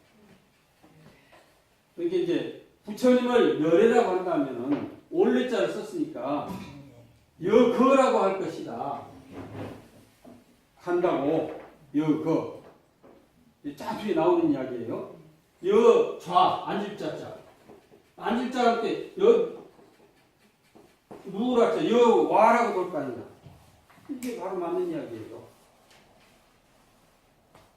그러니까 이제 부처님을 열애라고 한다면은 올레자를 썼으니까 여거라고 할 것이다. 한다고 여거. 자 뒤에 나오는 이야기예요. 여좌 안집자자. 안집자 할 때 누구랄 여와라고 볼 거 아니냐. 이게 바로 맞는 이야기예요.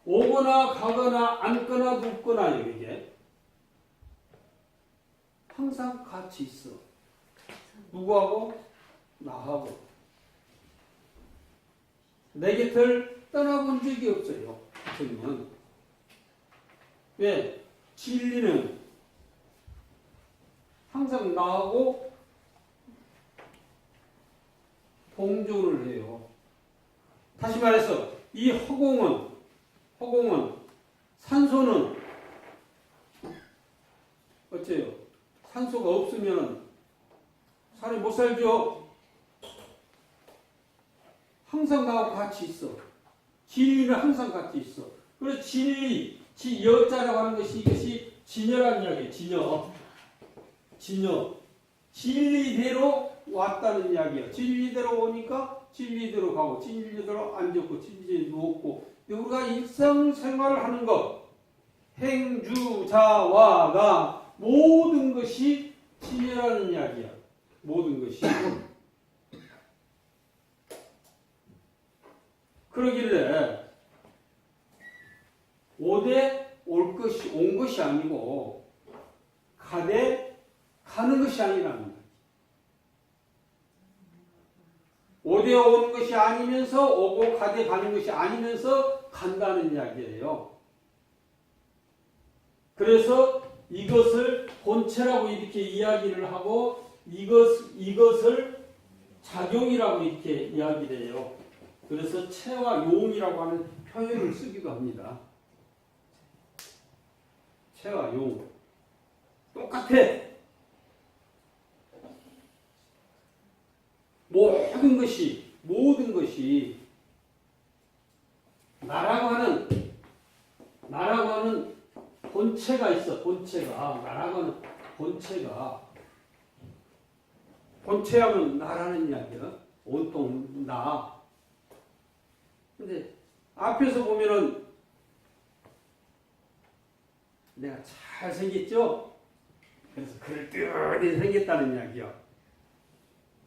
오거나 가거나 앉거나 눕거나 이게 항상 같이 있어. 누구하고? 나하고. 내 곁을 떠나본 적이 없어요. 부처님은. 왜? 진리는 항상 나하고 공존을 해요. 다시 말해서 이 허공은 산소는 어째요? 산소가 없으면 사람이 못 살죠? 항상 나하고 같이 있어. 진리는 항상 같이 있어. 그래서 진리, 여자라고 하는 것이 이것이 진여라는 이야기예요. 진여. 진리대로 왔다는 이야기예요. 진리대로 오니까 진리대로 가고 진리대로 앉았고 진리대로 누웠고 우리가 일상생활을 하는 것 행주자와가 모든 것이 진여라는 이야기야. 모든 것이. 그러길래 오되 온 것이 아니고 가되 가는 것이 아니라는 거지. 오되 오는 것이 아니면서 오고 가되 가는 것이 아니면서 간다는 이야기예요. 그래서 이것을 본체라고 이렇게 이야기를 하고 이것을 작용이라고 이렇게 이야기를 해요. 그래서 체와 용이라고 하는 표현을 쓰기도 합니다. 체와 용. 똑같아. 모든 것이 나라고 하는 본체가 있어. 나라고 하는 본체하면 나라는 이야기야. 온통 나. 근데 앞에서 보면은 내가 잘 생겼죠? 그래서 그럴듯이 생겼다는 이야기야.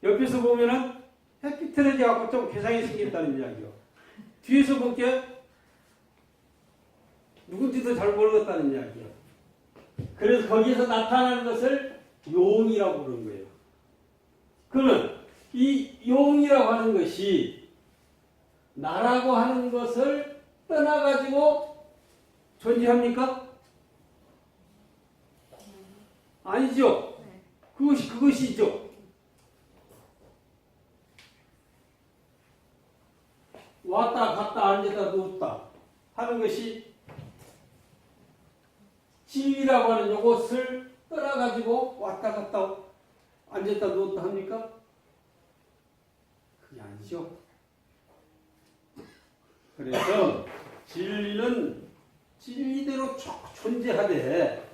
옆에서 보면은 햇빛 틀어져갖고 좀 괴상하게 생겼다는 이야기야. 뒤에서 볼게 누군지도 잘 모르겠다는 이야기야. 그래서 거기에서 나타나는 것을 용이라고 부르는 거예요. 그러면 이 용이라고 하는 것이 나라고 하는 것을 떠나가지고 존재합니까? 아니죠. 그것이죠. 왔다 갔다 앉았다 누웠다 하는 것이 진리라고 하는 이것을 떠나가지고 왔다 갔다 앉았다 누웠다 합니까? 그게 아니죠. 그래서 진리는 진리대로 쭉 존재하되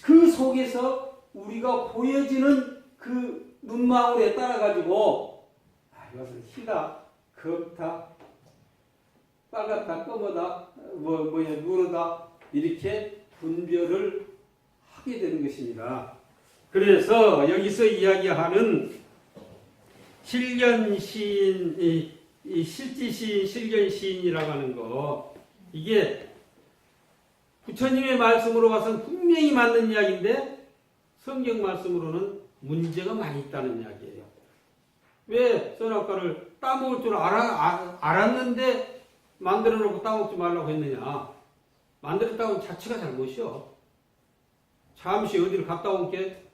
그 속에서 우리가 보여지는 그 눈망울에 따라가지고 이것은 희다, 겁다, 빨갛다, 검하다, 누르다 이렇게 분별을 하게 되는 것입니다. 그래서 여기서 이야기하는 실견시인, 이 실지시인, 실견시인이라고 하는 거, 이게 부처님의 말씀으로 봐서는 분명히 맞는 이야기인데 성경 말씀으로는 문제가 많이 있다는 이야기예요. 왜 선악과를 따먹을 줄 알았는데 만들어 놓고 따먹지 말라고 했느냐? 만들었다고는 자체가 잘못이요. 잠시 어디를 갔다 온 게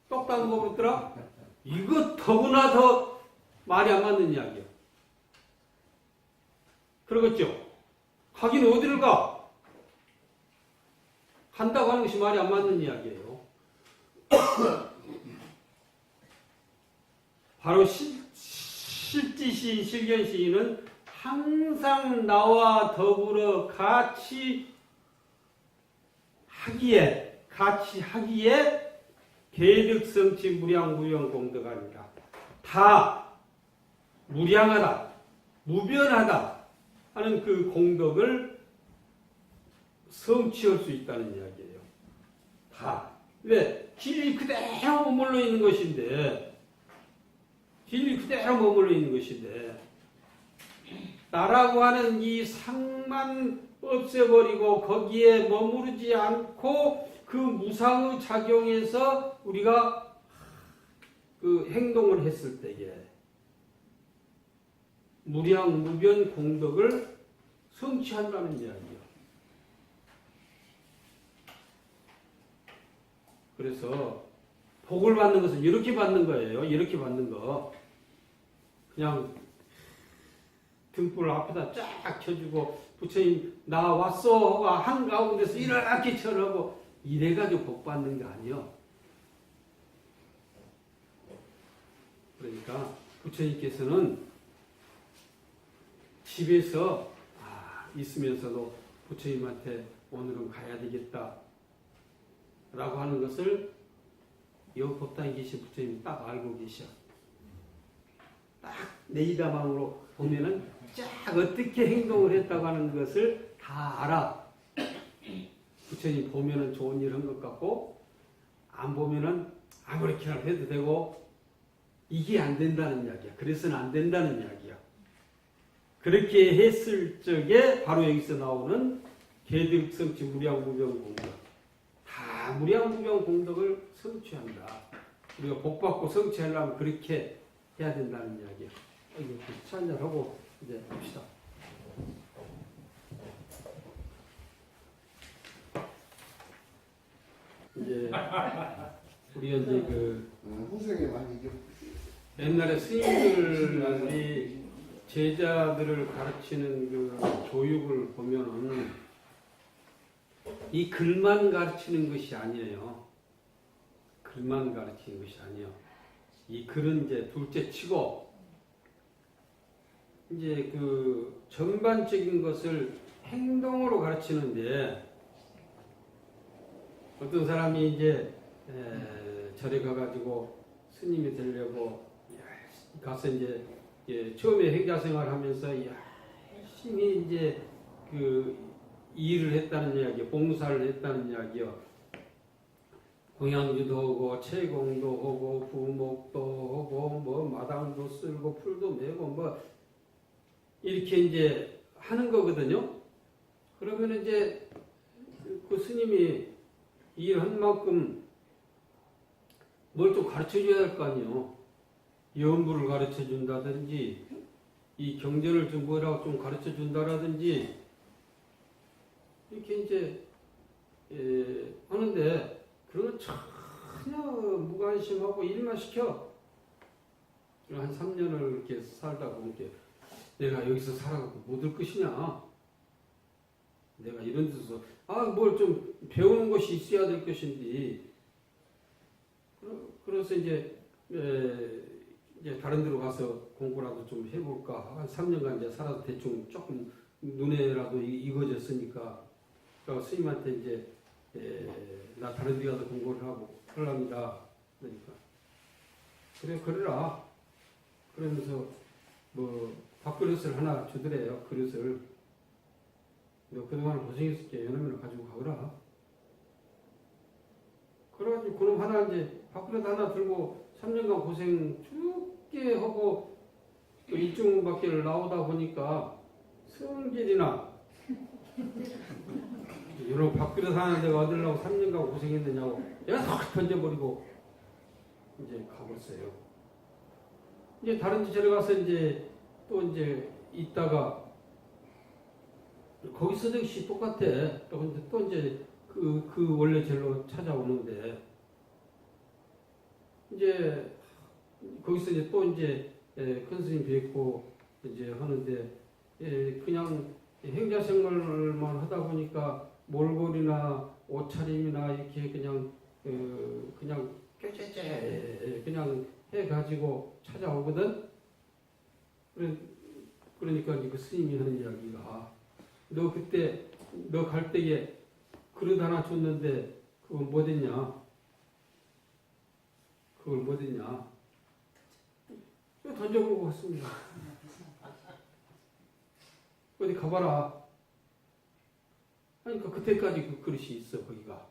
떡 따먹어 버렸더라? 이거 더구나 더 말이 안 맞는 이야기예요. 그러겠죠? 가긴 어디를 가? 간다고 하는 것이 말이 안 맞는 이야기예요. 바로 실지시인, 실견시인은 항상 나와 더불어 같이 하기에 계득성치 무량무변 공덕 아니라 다 무량하다, 무변하다 하는 그 공덕을 성취할 수 있다는 이야기예요. 다. 왜? 진리 그대로 머물러 있는 것인데, 나라고 하는 이 상만 없애버리고 거기에 머무르지 않고 그 무상의 작용에서 우리가 그 행동을 했을 때에 무량무변 공덕을 성취한다는 이야기예요. 그래서 복을 받는 것은 이렇게 받는 거예요. 이렇게 받는 거. 그냥 등불 앞에다 쫙 켜주고 부처님 나 왔어 하고 한가운데서 이렇게 절하고 이래가지고 복 받는 게 아니요. 그러니까 부처님께서는 집에서 있으면서도 부처님한테 오늘은 가야 되겠다 라고 하는 것을 이 법당에 계신 부처님이 딱 알고 계셔. 딱 내이다방으로 보면은 쫙 어떻게 행동을 했다고 하는 것을 다 알아. 부처님 보면은 좋은 일 한 것 같고 안 보면은 아무렇게나 해도 되고 이게 안 된다는 이야기야. 그래서는 안 된다는 이야기야. 그렇게 했을 적에 바로 여기서 나오는 계득성치 무량무변 공덕. 다 무량무변 공덕을 성취한다. 우리가 복받고 성취하려면 그렇게 해야 된다는 이야기야. 이거 찬양하고 이제 봅시다. 이제 우리가 이제 그 후생에 많이 이겨. 옛날에 스님들이 제자들을 가르치는 그 교육을 보면은 이 글만 가르치는 것이 아니에요. 글만 가르치는 것이 아니에요. 이 글은 이제 둘째 치고 이제 그 전반적인 것을 행동으로 가르치는데 어떤 사람이 이제 절에 가가지고 스님이 되려고 가서 이제 처음에 행자생활 하면서 열심히 이제 그 일을 했다는 이야기요. 봉사를 했다는 이야기요. 공양주도 하고 채공도 하고 부목도 하고 뭐 마당도 쓸고 풀도 메고 뭐 이렇게 이제 하는 거거든요. 그러면 이제 그 스님이 일한 만큼 뭘 좀 가르쳐 줘야 될 거 아니에요. 연부를 가르쳐 준다든지 이 경전을 좀 뭐라고 좀 가르쳐 준다라든지 이렇게 이제 하는데 그런 전혀 무관심하고 일만 시켜. 한 3년을 이렇게 살다 보니까 내가 여기서 살아갖고 못 할 것이냐. 내가 이런 데서 뭘 좀 배우는 것이 있어야 될 것인데 그래서 이제 다른 데로 가서 공부라도 좀 해볼까. 한 3년간 이제 살아서 대충 조금 눈에라도 익어졌으니까 그러니까 스님한테 이제 나 다른 데 가서 공부를 하고 하랍니다. 그러니까 그래 그러라. 그러면서 뭐 밥그릇을 하나 주더래요. 그릇을 너 그동안 고생했을게. 이놈을 가지고 가거라. 그래가지고 그놈 하나 이제 밥그릇 하나 들고 3년간 고생 죽게 하고 또 일중밖에 나오다 보니까 성질이나 이런 밥그릇 하나 내가 얻으려고 3년간 고생했느냐고 내가 탁 던져버리고 이제 가버렸어요. 이제 다른 지체를 가서 이제 또 이제 있다가 거기서도 역시 똑같아. 또 이제 그 원래 절로 찾아오는데 이제 거기서 이제 또 이제 큰 스님 뵙고 이제 하는데 그냥 행자 생활만 하다 보니까 몰골이나 옷차림이나 이렇게 그냥 꾀죄죄 그냥 해가지고 찾아오거든. 그러니까 그 스님이 하는 이야기가 너 그때 너 갈 때에 그릇 하나 줬는데 그걸 뭐 됐냐? 그걸 뭐 됐냐? 던져보고 갔습니다. 어디 가봐라. 그러니까 그때까지 그 그릇이 있어 거기가.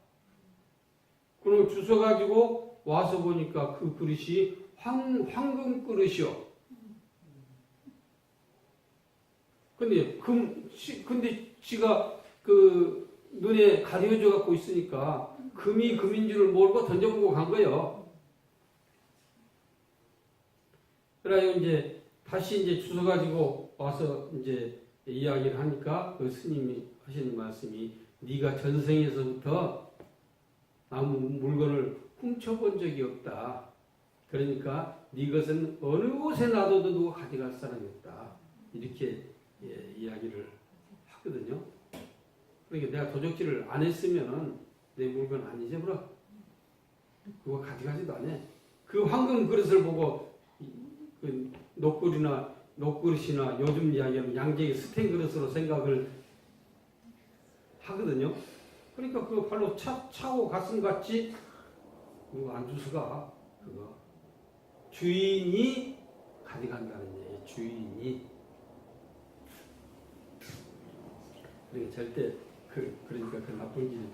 그럼 주워가지고 와서 보니까 그 그릇이 황금 그릇이요. 근데 지가 그 눈에 가려져 갖고 있으니까 금이 금인 줄을 모르고 던져보고 간 거예요. 그래서 이제 다시 이제 주워가지고 와서 이제 이야기를 하니까 그 스님이 하시는 말씀이 네가 전생에서부터 아무 물건을 훔쳐본 적이 없다. 그러니까 네 것은 어느 곳에 놔둬도 누가 가져갈 사람이 없다. 이렇게 이야기를 하거든요. 그러니까 내가 도적질을 안 했으면은 내 물건 안 잊어버려. 그거 가져가지도 않아. 그 황금 그릇을 보고 그 녹그릇이나 요즘 이야기하면 양재기 스텐 그릇으로 생각을 하거든요. 그러니까 그거 발로 차고 갔음같이 누가 안 주스가 그거 주인이 가져간다는 얘기예요. 주인이. 그러니까 절대 그러니까 그 나쁜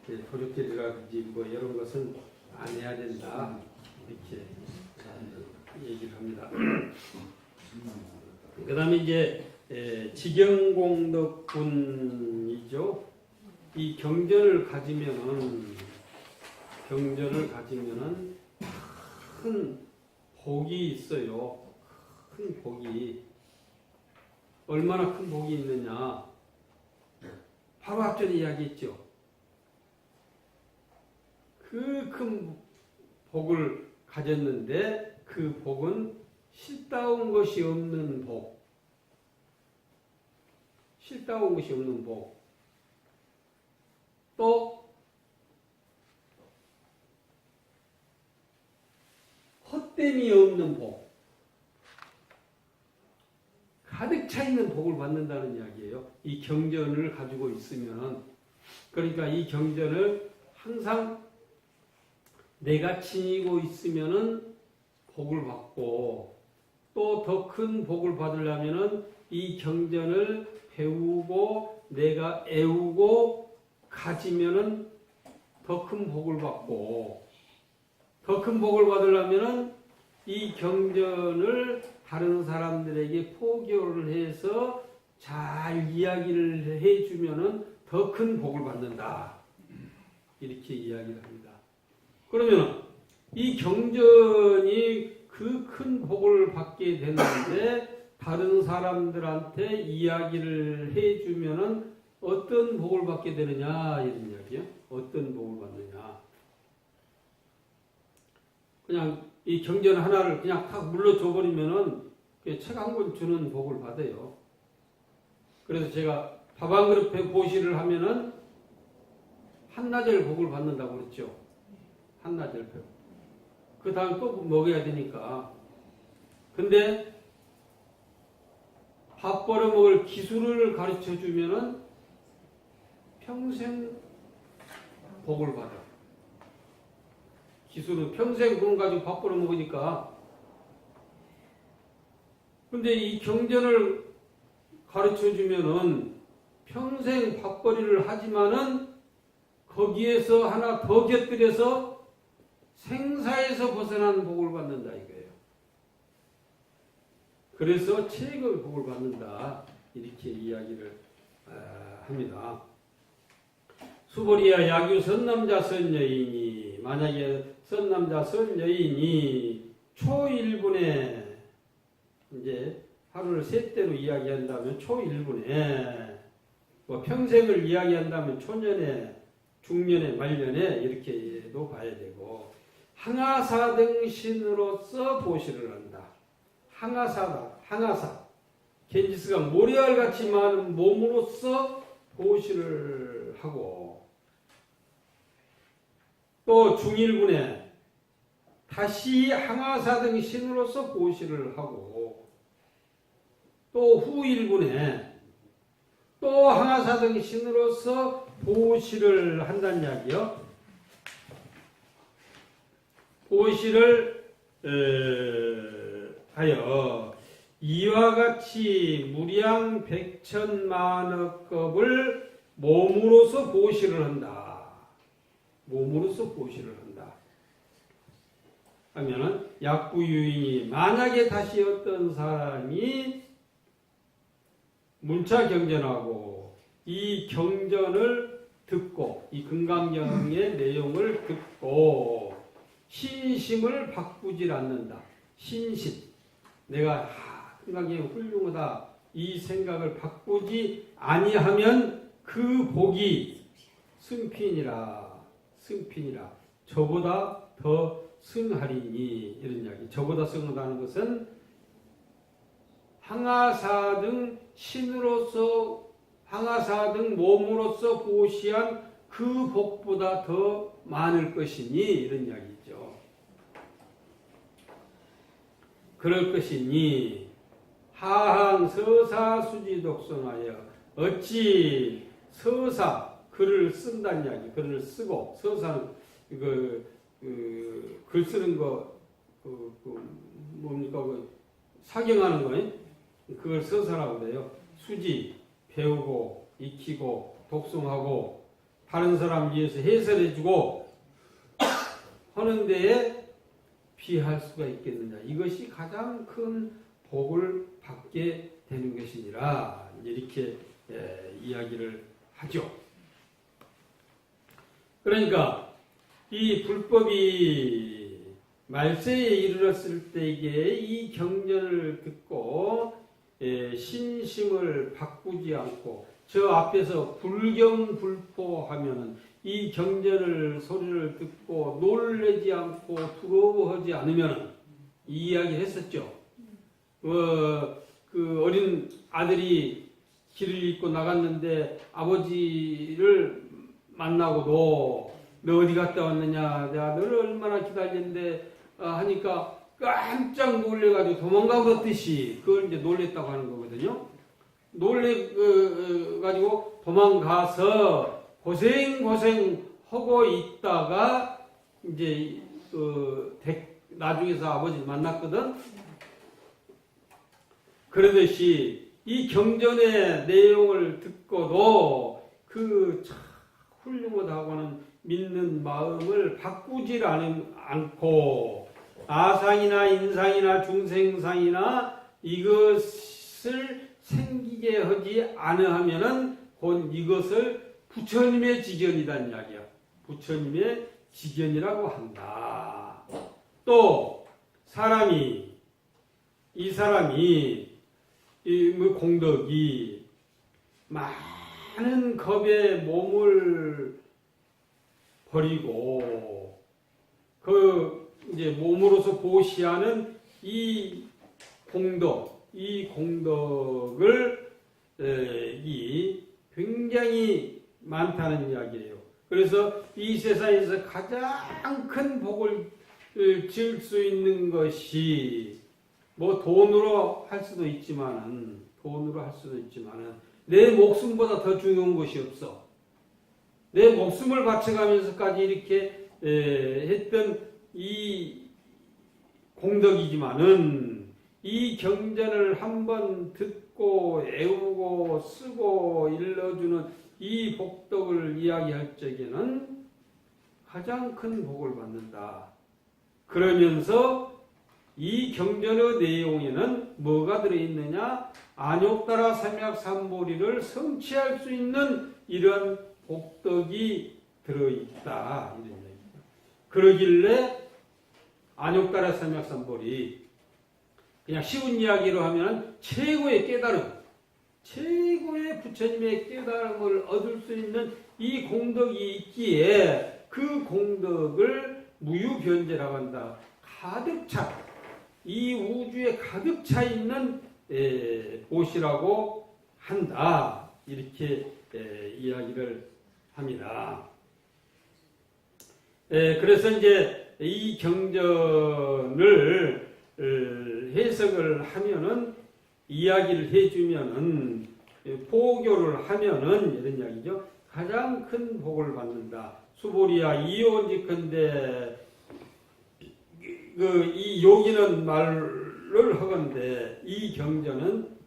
길, 도적질이라든지 뭐 이런 것은 안 해야 된다. 이렇게 얘기를 합니다. 그 다음에 이제 직영공덕분이죠. 이 경전을 가지면은 큰 복이 있어요. 큰 복이. 얼마나 큰 복이 있느냐. 바로 앞전에 이야기했죠. 그 큰 복을 가졌는데 그 복은 실다운 것이 없는 복. 실다운 것이 없는 복. 또 헛됨이 없는 복. 가득 차 있는 복을 받는다는 이야기예요. 이 경전을 가지고 있으면. 그러니까 이 경전을 항상 내가 지니고 있으면은 복을 받고 또 더 큰 복을 받으려면은 이 경전을 배우고 내가 애우고 가지면은 더 큰 복을 받고 더 큰 복을 받으려면은 이 경전을 다른 사람들에게 포교를 해서 잘 이야기를 해주면은 더 큰 복을 받는다. 이렇게 이야기를 합니다. 그러면 이 경전이 그 큰 복을 받게 되는데 다른 사람들한테 이야기를 해주면은 어떤 복을 받게 되느냐 이런 이야기요. 어떤 복을 받느냐. 그냥 이 경전 하나를 그냥 탁 물러줘 버리면은 책 한 권 주는 복을 받아요. 그래서 제가 밥 한 그릇 보시를 하면은 한나절 복을 받는다고 그랬죠. 한나절 복. 그 다음 또 먹어야 되니까. 근데 밥 벌어 먹을 기술을 가르쳐 주면은 평생 복을 받아. 기술은 평생 돈 가지고 밥 벌어 먹으니까. 근데 이 경전을 가르쳐 주면은 평생 밥벌이를 하지만은 거기에서 하나 더 곁들여서 생사에서 벗어난 복을 받는다 이거예요. 그래서 최고의 복을 받는다 이렇게 이야기를 합니다. 수보리야 야규 선남자 선여인이 만약에 선남자 선여인이 초1분에 이제 하루를 세 때로 이야기한다면 초1분에 뭐 평생을 이야기한다면 초년에 중년에 말년에 이렇게도 봐야 되고 항아사 등 신으로서 보시를 한다. 항아사다. 항아사. 겐지스가 모래알같이 많은 몸으로서 보시를 하고 또 중1분에 다시 항아사 등 신으로서 보시를 하고 또 후1분에 또 항아사 등 신으로서 보시를 한다는 이야기요. 보시를 하여 이와 같이 무량 백천만억급을 몸으로서 보시를 한다. 몸으로서 보시를 한다. 하면은 약부유인이 만약에 다시 어떤 사람이 문차 경전하고 이 경전을 듣고 이 금강경의 내용을 듣고 신심을 바꾸질 않는다. 신심. 내가 금강경이 훌륭하다. 이 생각을 바꾸지 아니하면 그 복이 승핀이라. 승핀이라. 저보다 더 승하리니 이런 이야기. 저보다 승하다는 것은 항아사 등 신으로서 항아사 등 몸으로서 보시한 그 복보다 더 많을 것이니 이런 이야기죠. 그럴 것이니 하항 서사 수지 독성하여 어찌 서사 글을 쓴다는 이야기. 글을 쓰고 서사는 글 쓰는 거 뭡니까 사경하는 거예요. 그걸 서사라고 그래요. 수지 배우고 익히고 독송하고 다른 사람 위해서 해설해주고 하는 데에 비할 수가 있겠느냐. 이것이 가장 큰 복을 받게 되는 것이니라. 이렇게 이야기를 하죠. 그러니까 이 불법이 말세에 이르렀을 때에 이 경전을 듣고 신심을 바꾸지 않고 저 앞에서 불경불포하면은 이 경전을 소리를 듣고 놀라지 않고 부러워하지 않으면 이 이야기 했었죠. 그 어린 아들이 길을 잃고 나갔는데 아버지를 만나고 너 어디 갔다 왔느냐? 내가 너를 얼마나 기다렸는데 하니까 깜짝 놀래가지고 도망가버렸듯이 그걸 이제 놀랬다고 하는 거거든요. 놀래가지고 도망가서 고생하고 있다가 이제 나중에서 아버지를 만났거든. 그러듯이 이 경전의 내용을 듣고도 그 참 훌륭하다고 하는 믿는 마음을 바꾸질 않고 아상이나 인상이나 중생상이나 이것을 생기게 하지 않으면은 곧 이것을 부처님의 지견이란 이야기야. 부처님의 지견이라고 한다. 또 이 사람이 이 공덕이 많은 겁에 몸을 버리고 이제 몸으로서 보시하는 이 공덕을 굉장히 많다는 이야기예요. 그래서 이 세상에서 가장 큰 복을 줄 수 있는 것이 뭐 돈으로 할 수도 있지만은 내 목숨보다 더 중요한 것이 없어. 내 목숨을 바쳐가면서까지 이렇게 했던 이 공덕이지만은 이 경전을 한번 듣고 듣고 애우고 쓰고 일러주는 이 복덕을 이야기할 적에는 가장 큰 복을 받는다. 그러면서 이 경전의 내용에는 뭐가 들어있느냐? 안욕따라 삼약삼보리를 성취할 수 있는 이런 복덕이 들어있다. 이런 얘기입니다. 그러길래 안욕따라 삼약삼보리, 그냥 쉬운 이야기로 하면 최고의 깨달음, 최고의 부처님의 깨달음을 얻을 수 있는 이 공덕이 있기에 그 공덕을 무유변제라고 한다. 가득 차, 이 우주에 가득 차 있는 곳이라고 한다. 이렇게 이야기를 합니다. 그래서 이제 이 경전을 해석을 하면은, 이야기를 해주면은, 포교를 하면은 이런 이야기죠. 가장 큰 복을 받는다. 수보리야 이온직컨대 이 요기는 말을 하건대 이 경전은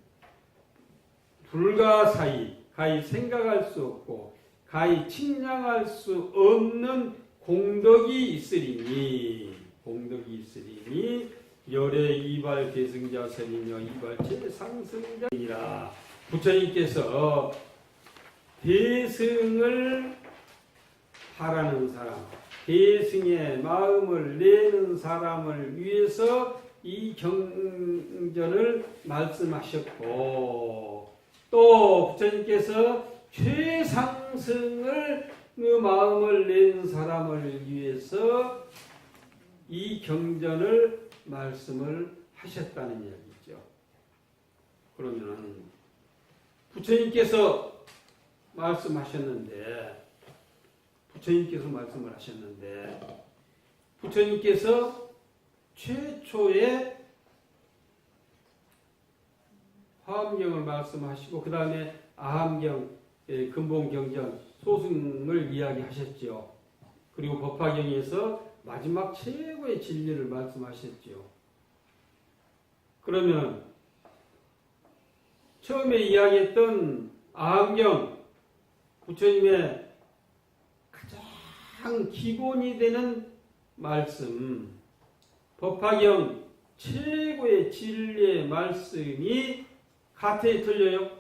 불가사의, 가히 생각할 수 없고 가히 측량할 수 없는 공덕이 있으리니 열애 이발 계승자 선이며 이발체 상승자이라. 부처님께서 대승을 바라는 사람, 대승의 마음을 내는 사람을 위해서 이 경전을 말씀하셨고, 또 부처님께서 최상승을 그 마음을 낸 사람을 위해서 이 경전을 말씀을 하셨다는 이야기죠. 그러면 부처님께서 말씀을 하셨는데 부처님께서 최초의 화엄경을 말씀하시고 그 다음에 아함경, 근본경전, 소승을 이야기하셨죠. 그리고 법화경에서 마지막 최고의 진리를 말씀하셨죠. 그러면 처음에 이야기했던 아함경, 부처님의 가장 기본이 되는 말씀, 법화경 최고의 진리의 말씀이 같아요, 틀려요?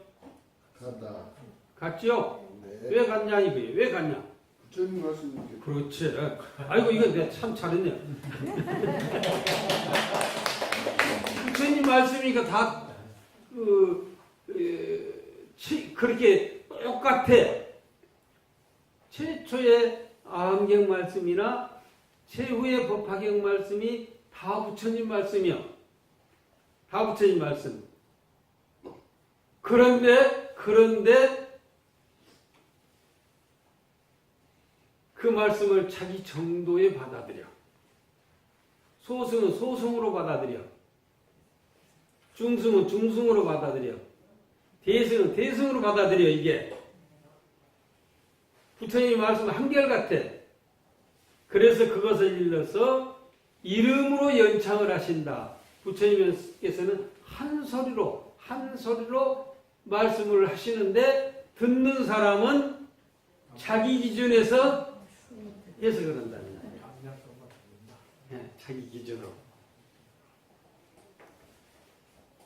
같다. 같죠? 네. 왜 같냐 이거예요. 왜 같냐? 부처님 말씀인데. 그렇지. 아이고 이거 내가 참 잘했네. 부처님 말씀이니까 다 그렇게 똑같아. 최초의 아함경 말씀이나 최후의 법화경 말씀이 다 부처님 말씀이요. 다 부처님 말씀. 그런데 그 말씀을 자기 정도에 받아들여. 소승은 소승으로 받아들여. 중승은 중승으로 받아들여. 대승은 대승으로 받아들여. 이게 부처님의 말씀은 한결같아. 그래서 그것을 일러서 이름으로 연창을 하신다. 부처님께서는 한 소리로 말씀을 하시는데 듣는 사람은 자기 기준에서 해석을 한다는 거예요. 자기 기준으로.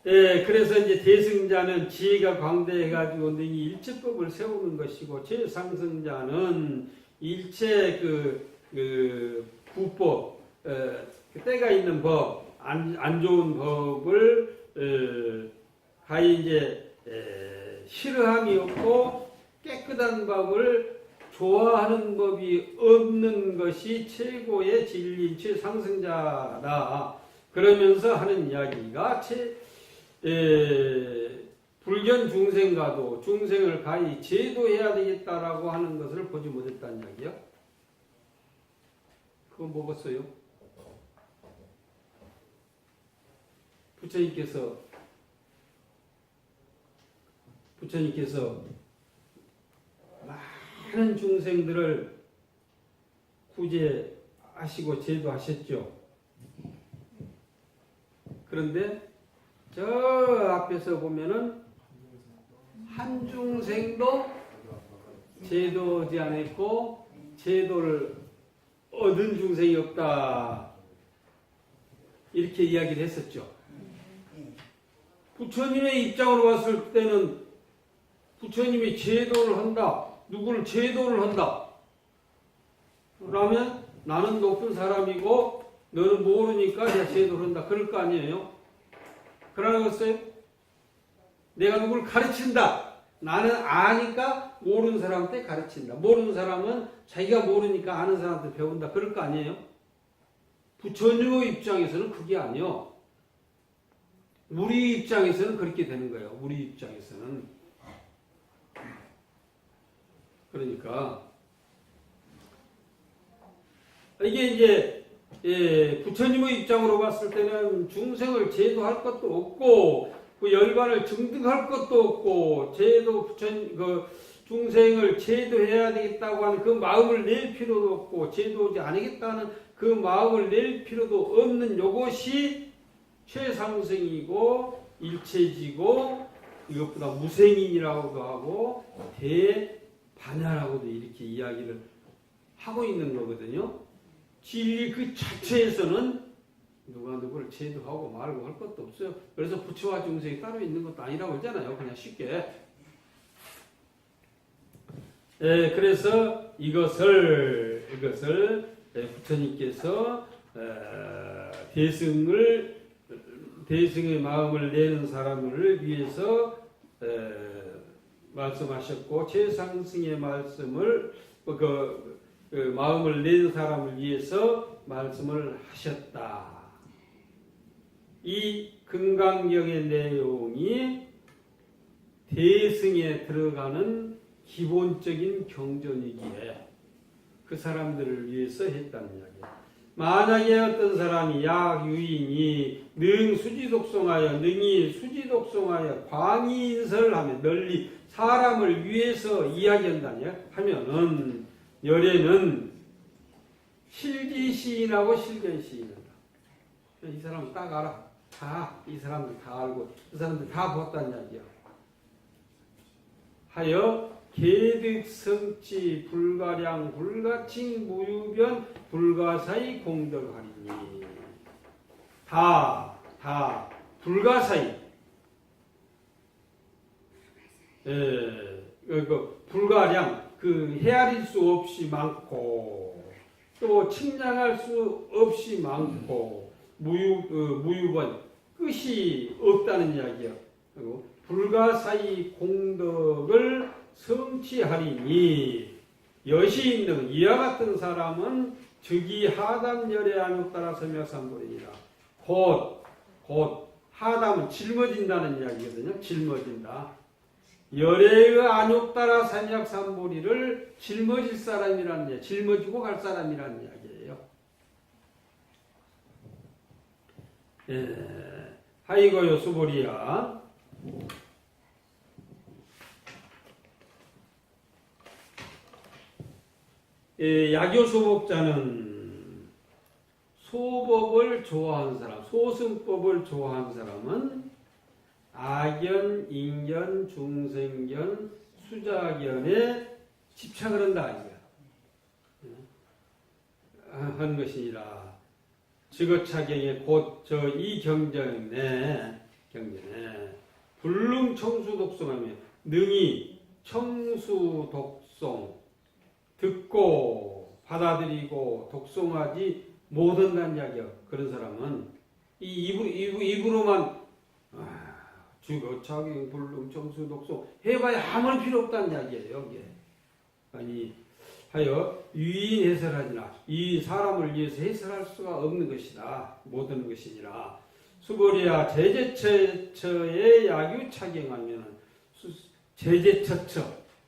그래서 이제 대승자는 지혜가 광대해가지고 능히 일체법을 세우는 것이고, 최상승자는 일체 부법, 때가 있는 법, 안 좋은 법을 가히 이제 싫어함이 없고 깨끗한 법을 좋아하는 법이 없는 것이 최고의 진리, 최상승자다. 그러면서 하는 이야기가 불견 중생과도 중생을 가히 제도해야 되겠다라고 하는 것을 보지 못했다는 이야기요. 그거 먹었어요? 부처님께서 많은 중생들을 구제하시고 제도하셨죠. 그런데 저 앞에서 보면은 한 중생도 제도지 않았고 제도를 얻은 중생이 없다. 이렇게 이야기를 했었죠. 부처님의 입장으로 봤을 때는 부처님이 제도를 한다. 누구를 제도를 한다. 그러면 나는 높은 사람이고 너는 모르니까 내가 제도를 한다. 그럴 거 아니에요? 그러겠어요? 내가 누구를 가르친다. 나는 아니까 모르는 사람한테 가르친다. 모르는 사람은 자기가 모르니까 아는 사람한테 배운다. 그럴 거 아니에요? 부처님의 입장에서는 그게 아니요. 우리 입장에서는 그렇게 되는 거예요. 우리 입장에서는. 그러니까 이게 이제 부처님의 입장으로 봤을 때는 중생을 제도할 것도 없고 그 열반을 증득할 것도 없고 제도 부처님 그 중생을 제도해야 되겠다고 하는 그 마음을 낼 필요도 없고 제도하지 않겠다는 그 마음을 낼 필요도 없는 요것이 최상승이고 일체지고 이것보다 무생인이라고도 하고 대반야라고도 이렇게 이야기를 하고 있는 거거든요. 진리 그 자체에서는 누가 누구를 제도하고 말고 할 것도 없어요. 그래서 부처와 중생이 따로 있는 것도 아니라고 하잖아요. 그냥 쉽게. 그래서 이것을 부처님께서 대승의 마음을 내는 사람을 위해서 말씀하셨고 최상승의 말씀을 그 마음을 낸 사람을 위해서 말씀을 하셨다. 이 금강경의 내용이 대승에 들어가는 기본적인 경전이기에 그 사람들을 위해서 했다는 이야기예요. 만약에 어떤 사람이 약유인이 능 수지독송하여 능이 수지독송하여 광의인설하며 널리 사람을 위해서 이야기한다냐 하면은 열에는 실기시인하고 실견시인한다. 이 사람 딱 알아. 다 이 사람들 다 알고 이 사람들 다 봤다는 이야기야. 하여 계득성치 불가량 불가칭 무유변 불가사의 공덕하리니 다 불가사의 불가량 그 헤아릴 수 없이 많고 또 측량할 수 없이 많고 무유번 끝이 없다는 이야기야. 그리고 불가사의 공덕을 성취하리니 여시 있는 이와 같은 사람은 즉이 하담열의 안욕 따라 섬약삼보리니라. 곧 하담은 짊어진다는 이야기거든요. 짊어진다. 열애의 안욕 따라 삼약삼보리를 짊어질 사람이라는 이야기, 짊어지고 갈 사람이라는 이야기예요. 하이고요 수보리야. 야교소복자는 소법을 좋아하는 사람, 소승법을 좋아하는 사람은 아견, 인견, 중생견, 수자견에 집착을 한다. 한 것이니라. 지거차경에 곧 저 이 경전에 불능 청수 독송하며 능히 청수 독송 듣고 받아들이고 독송하지 못한다는 이야기야. 그런 사람은 이 입으로만 지거차경 불능 청수 독송 해봐야 아무런 필요 없다는 이야기예요. 여기에. 아니 하여 유인 해설하지나 이 사람을 위해서 해설할 수가 없는 것이다. 못하는 것이니라. 수보리야 제제처의 야규 착용하면은 제제처처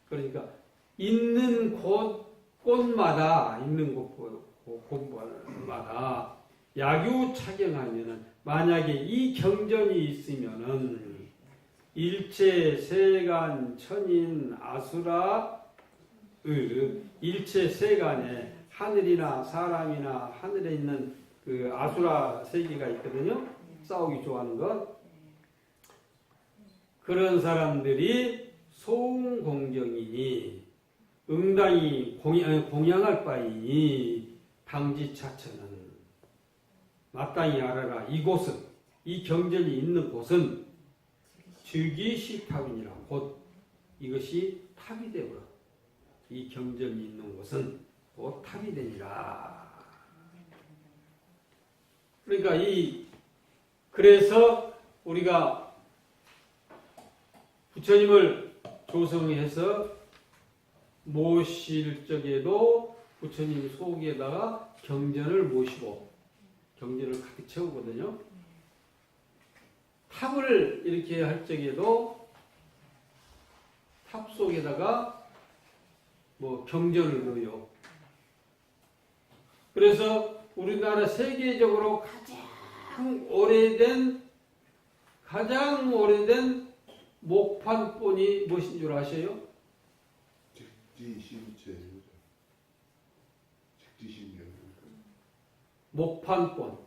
그러니까 있는 곳마다 있는 곳마다 야규 착용하면은 만약에 이 경전이 있으면은 일체 세간 천인 아수라 일체 세간에 하늘이나 사람이나 하늘에 있는 그 아수라 세계가 있거든요. 싸우기 좋아하는 것. 그런 사람들이 소음공경이니 응당이 공양할 바이니 당지차처는 마땅히 알아라. 이곳은 이 경전이 있는 곳은 즉위시 탑이니라. 곧 이것이 탑이 되어라. 이 경전이 있는 곳은 곧 탑이 되니라. 그러니까 그래서 우리가 부처님을 조성해서 모실 적에도 부처님 속에다가 경전을 모시고 경전을 가득 채우거든요. 탑을 이렇게 할 적에도 탑 속에다가 경전을 넣어요. 그래서 우리나라 세계적으로 가장 오래된 목판본이 무엇인 줄 아세요? 직지신체. 직지신경. 목판본.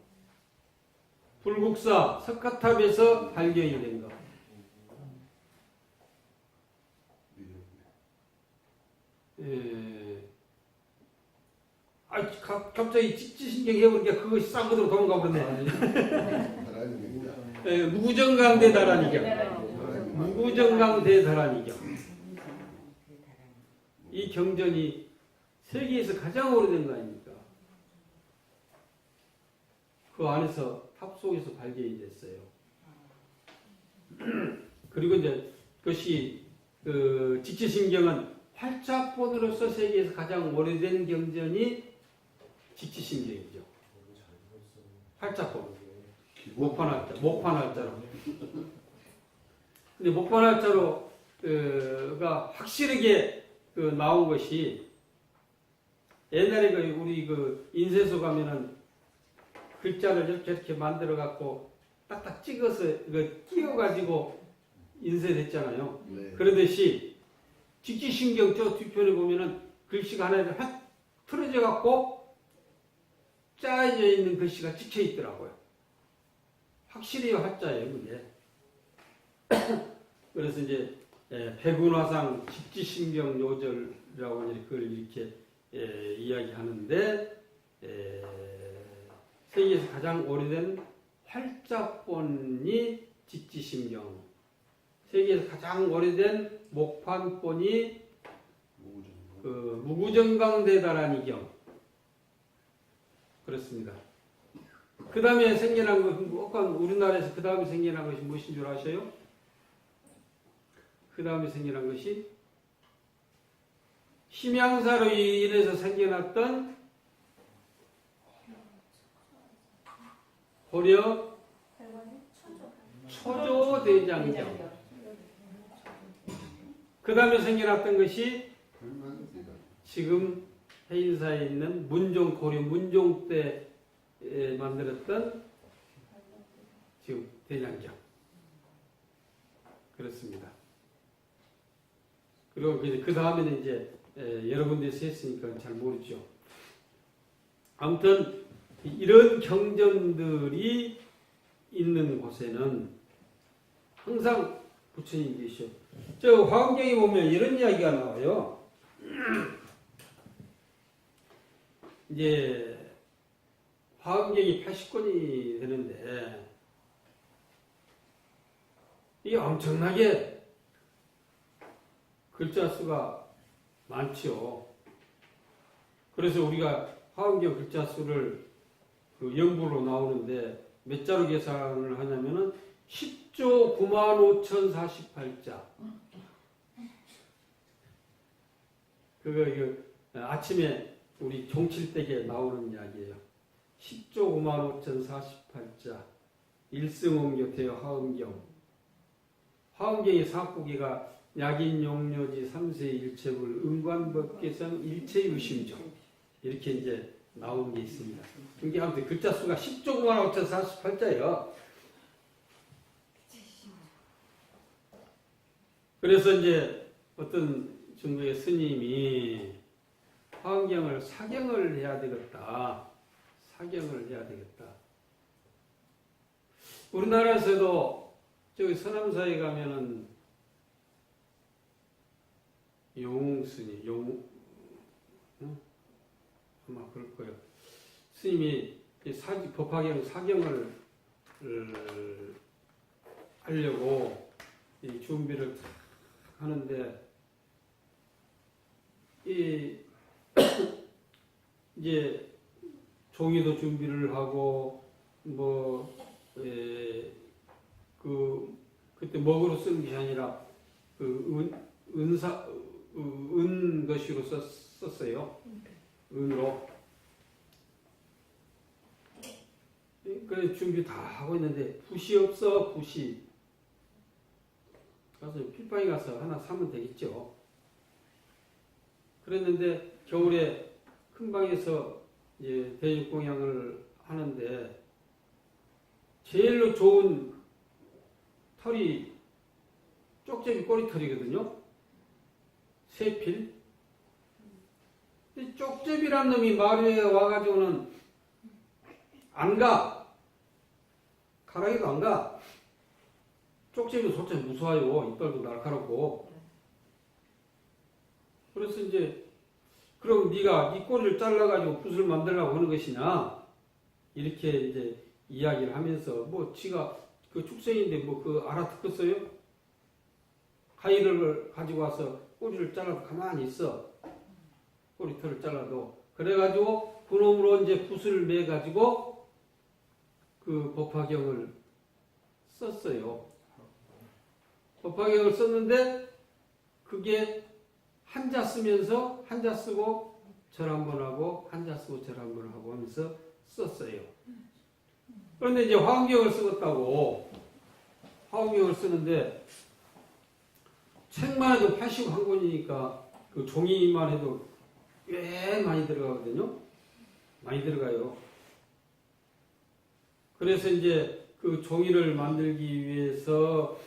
불국사 석가탑에서 발견이 된 거. 갑자기 직지신경 해보니까 그것이 쌍으로 도망가 버렸네. 무구정강 대다란이경. 무구정강 대다란이경. 이 경전이 세계에서 가장 오래된 거 아닙니까? 그 안에서 탑 속에서 발견이 됐어요. 그리고 이제 그것이 직지신경은 활자본으로서 세계에서 가장 오래된 경전이 직지신경이죠. 활자본. 목판활자로. 근데 목판활자로 가 확실하게 나온 것이 옛날에 우리 인쇄소 가면은 글자를 이렇게 만들어 갖고 딱딱 찍어서 끼워 가지고 인쇄됐잖아요. 네. 그러듯이 직지신경 저 뒤편에 보면은 글씨가 하나 확 틀어져 갖고 짜여져 있는 글씨가 찍혀 있더라고요. 확실히 활자예요, 그게. 그래서 이제 백운화상 직지신경 요절이라고 그걸 이렇게 이야기하는데 세계에서 가장 오래된 활자본이 직지신경, 세계에서 가장 오래된 목판본이 무구정강대다란이경. 그렇습니다. 그 다음에 생겨난 우리나라에서 그 다음에 생겨난 것이 무엇인 줄 아셔요? 그 다음에 생겨난 것이 심양사로 인해서 생겨났던 고려 초조대장경. 그 다음에 생겨났던 것이 지금 해인사에 있는 고려 문종 때 만들었던 지금 대장경. 그렇습니다. 그리고 그 다음에는 이제 여러 군데서 했으니까 잘 모르죠. 아무튼 이런 경전들이 있는 곳에는 항상 부처님 계셔. 저 화엄경에 보면 이런 이야기가 나와요. 이제 화엄경이 80권이 되는데 이게 엄청나게 글자 수가 많죠. 그래서 우리가 화엄경 글자 수를 영부로 나오는데 몇 자로 계산을 하냐면은 10조 95,048자. 그거 아침에 우리 종칠대기에 나오는 이야기예요. 10조 95,048자. 일승옹교 대여 화엄경. 화엄경의 사구기가 약인용료지 3세 일체불 은관법계성 일체유심조. 이렇게 이제 나오는 게 있습니다. 이게 아무튼 글자 수가 10조 95,048자예요. 그래서 이제 어떤 중국의 스님이 화엄경을 사경을 해야 되겠다. 사경을 해야 되겠다. 우리나라에서도 저기 서남사에 가면은 영웅스님, 응? 아마 그럴 거예요. 스님이 법화경 사경을 하려고 이 준비를 하는데 이제 종이도 준비를 하고 그때 먹으로 쓰는 게 아니라 은 것으로 썼어요. 은으로. 그래 준비 다 하고 있는데 붓이 없어. 붓이. 가서 필방에 가서 하나 사면 되겠죠. 그랬는데 겨울에 큰 방에서 이제 대육공양을 하는데 제일로 좋은 털이 쪽제비 꼬리털이거든요. 세필. 쪽제비란 놈이 마루에 와가지고는 안 가. 가라기도 안 가. 쪽제비도 솔직히 무서워요. 이빨도 날카롭고. 그래서 이제 그럼 네가 이 꼬리를 잘라가지고 붓을 만들려고 하는 것이냐 이렇게 이제 이야기를 하면서 뭐 지가 그 축생인데 뭐 그 알아듣겠어요? 가위를 가지고 와서 꼬리를 잘라도 가만히 있어. 꼬리털을 잘라도. 그래가지고 그놈으로 이제 붓을 매가지고 그 법화경을 썼어요. 법화경을 썼는데 그게 한자 쓰면서 한자 쓰고 절 한번 하고 한자 쓰고 절 한번 하고 하면서 썼어요. 그런데 이제 화엄경을 쓰겠다고 화엄경을 쓰는데 책만 해도 81권이니까 그 종이만 해도 꽤 많이 들어가거든요. 많이 들어가요. 그래서 이제 그 종이를 만들기 위해서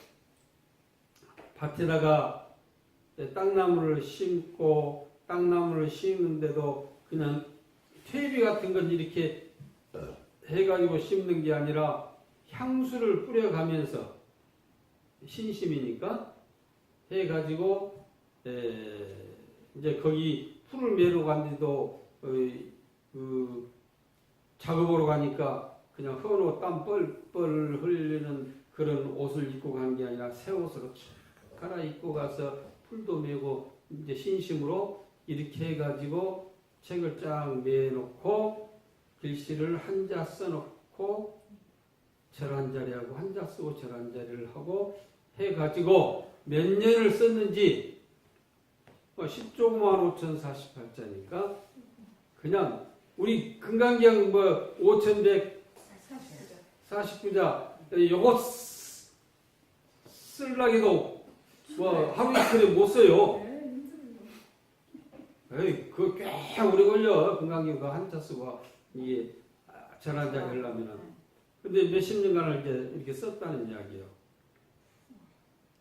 밭에다가 땅나무를 심고 땅나무를 심는데도 그냥 퇴비 같은 건 이렇게 해가지고 심는 게 아니라 향수를 뿌려가면서 신심이니까 해가지고 이제 거기 풀을 매러 간데도 그 작업으로 가니까 그냥 헌옷 땀 뻘뻘 흘리는 그런 옷을 입고 간 게 아니라 새 옷으로 갈아입고 가서 풀도 메고 이제 신심으로 이렇게 해가지고 책을 쫙 매놓고 글씨를 한자 써놓고 절 한 자리하고 한자 쓰고 절 한 자리를 하고 해가지고 몇 년을 썼는지 10조만 5,048자니까 그냥 우리 금강경 5,149자 요거 쓸라기도 하루 이틀에 못 써요. 에이, 그거 꽤 오래 걸려. 금강경 그 한자 쓰고 이게 절 한 자리 하려면은. 근데 몇십 년간을 이제 이렇게 썼다는 이야기예요.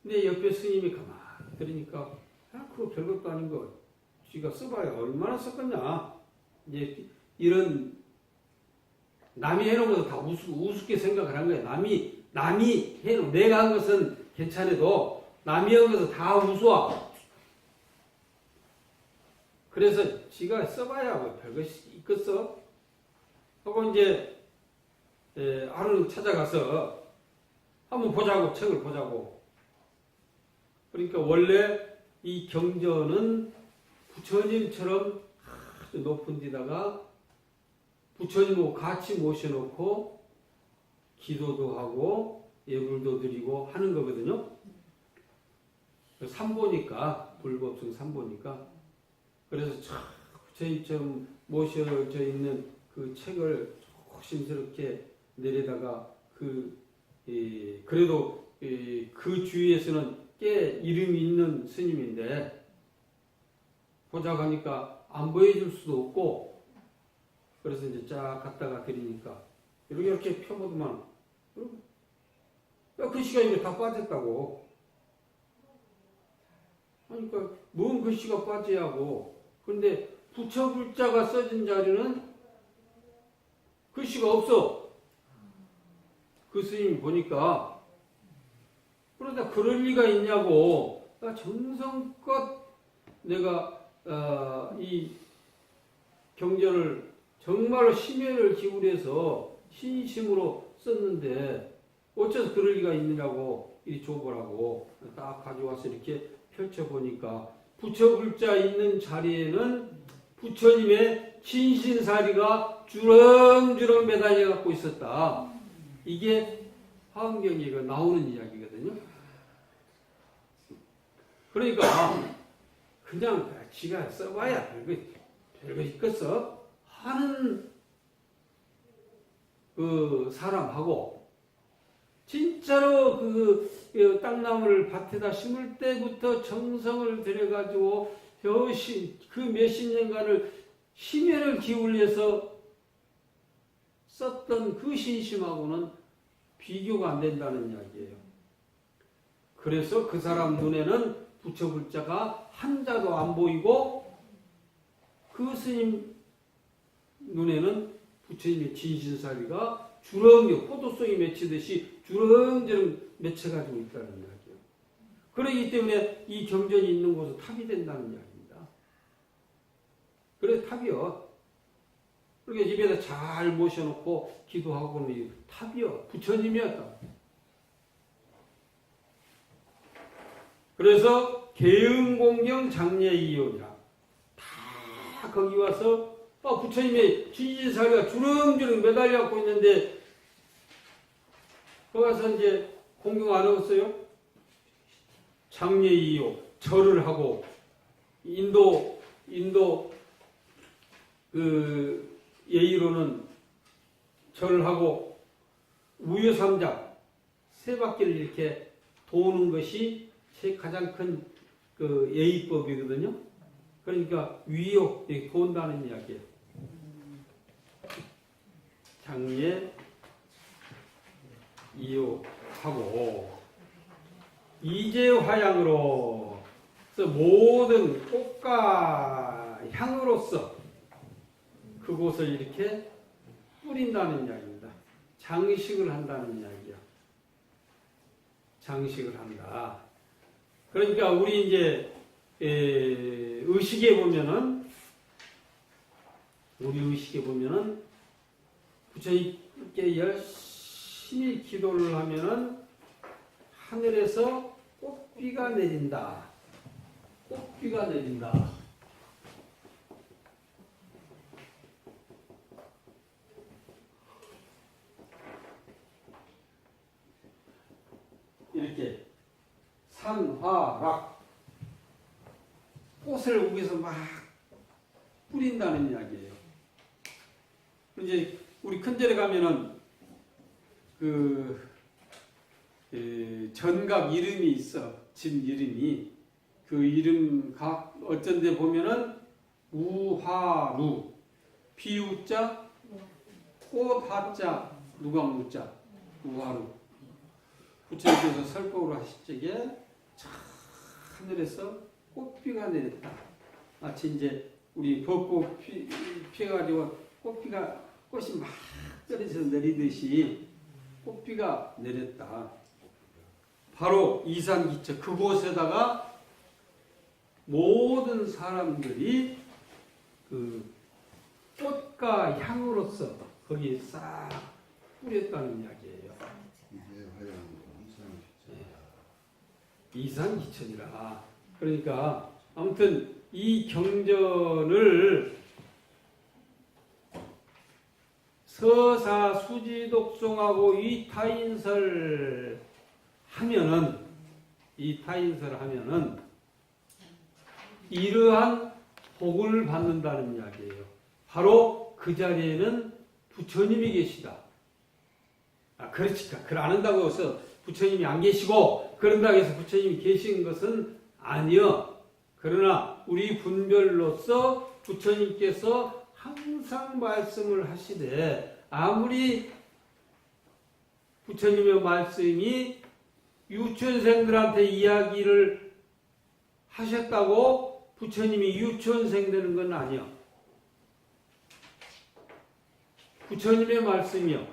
근데 옆에 스님이 가만히 들으니까 그거 별것도 아닌 거. 쥐가 써봐야 얼마나 썼겠냐. 이제 이런 남이 해놓은 것도 다 우습게 생각을 한 거예요. 남이 해놓은 내가 한 것은 괜찮아도 남이 한 것은 다 우스워. 그래서 지가 써봐야 뭐 별것이 있겠어. 하고 이제 하루는 찾아가서 한번 보자고 책을 보자고. 그러니까 원래 이 경전은 부처님처럼 아주 높은 데다가 부처님하고 같이 모셔놓고 기도도 하고 예불도 드리고 하는 거거든요. 삼보니까 불법성 삼보니까 그래서 부처님처럼 모셔져 있는 그 책을 조심스럽게 내려다가 그래도 그 주위에서는 꽤 이름이 있는 스님인데 보자고 하니까 안 보여줄 수도 없고 그래서 이제 쫙 갔다가 드리니까 이렇게 펴보더만 그 시간이 다 빠졌다고 하니까 뭔 글씨가 빠져야고 근데 부처 불자가 써진 자리는 글씨가 없어. 그 스님이 보니까 그러다 그럴 리가 있냐고 정성껏 내가 이 경전을 정말로 심혈을 기울여서 신심으로 썼는데 어째서 그럴 리가 있느냐고 이 줘보라고 딱 가져와서 이렇게 펼쳐보니까 부처불자 있는 자리에는 부처님의 진신사리가 주렁주렁 매달려 갖고 있었다. 이게 화엄경에 나오는 이야기거든요. 그러니까 그냥 지가 써봐야 별거 있겠어 하는 그 사람하고 진짜로 그 땅나무를 밭에다 심을 때부터 정성을 들여가지고 그 몇십 년간을 심혈을 기울여서 썼던 그 신심하고는 비교가 안 된다는 이야기예요. 그래서 그 사람 눈에는 부처불자가 한자도 안 보이고 그 스님 눈에는 부처님의 진신사리가 주렁주렁 포도송이 맺히듯이 주렁주렁 맺혀가지고 있다는 이야기예요. 그렇기 때문에 이 경전이 있는 곳은 탑이 된다는 이야기입니다. 그래서 탑이요. 그러니까 집에다 잘 모셔놓고 기도하고는 탑이요. 부처님이었다. 그래서 계응공경 장례이용이라 다 거기 와서 부처님의 진신사리가 주렁주렁 매달려갖고 있는데 거기 가서 이제 공경 안 하겠어요? 장례이요 절을 하고 인도 그 예의로는 절을 하고 우유삼작 세 바퀴를 이렇게 도는 것이 가장 큰 그 예의법이거든요. 그러니까 위요 이렇게 돈다는 이야기예요. 장례 이요하고 이제화양으로 모든 꽃과 향으로서 그곳을 이렇게 뿌린다는 이야기입니다. 장식을 한다는 이야기야. 장식을 한다. 그러니까 우리 이제 의식에 보면은 부처님께 열심히 기도를 하면은 하늘에서 꽃비가 내린다. 꽃비가 내린다. 이렇게 산화락 꽃을 위해서 막 뿌린다는 이야기예요. 이제 우리 큰절에 가면은 그 전각 이름이 있어. 집 이름이 그 이름 각 어쩐 데 보면은 우화루 비우자 꽃하자 누각무자 우화루 부처님께서 설법으로 하실 적에 하늘에서 꽃비가 내렸다. 마치 이제 우리 벚꽃 피해가지고 꽃이 막 떨어져서 내리듯이 꽃비가 내렸다. 바로 이산기처 그곳에다가 모든 사람들이 그 꽃과 향으로서 거기에 싹 뿌렸다는 이야기예요. 이산기천이라. 그러니까 아무튼 이 경전을 서사 수지독송하고 이타인설 하면은 이러한 복을 받는다는 이야기예요. 바로 그 자리에는 부처님이 계시다. 그렇지. 그걸 안 한다고 해서 부처님이 안 계시고 그런다고 해서 부처님이 계신 것은 아니요. 그러나 우리 분별로서 부처님께서 항상 말씀을 하시되 아무리 부처님의 말씀이 유치원생들한테 이야기를 하셨다고 부처님이 유치원생 되는 건 아니요. 부처님의 말씀이요.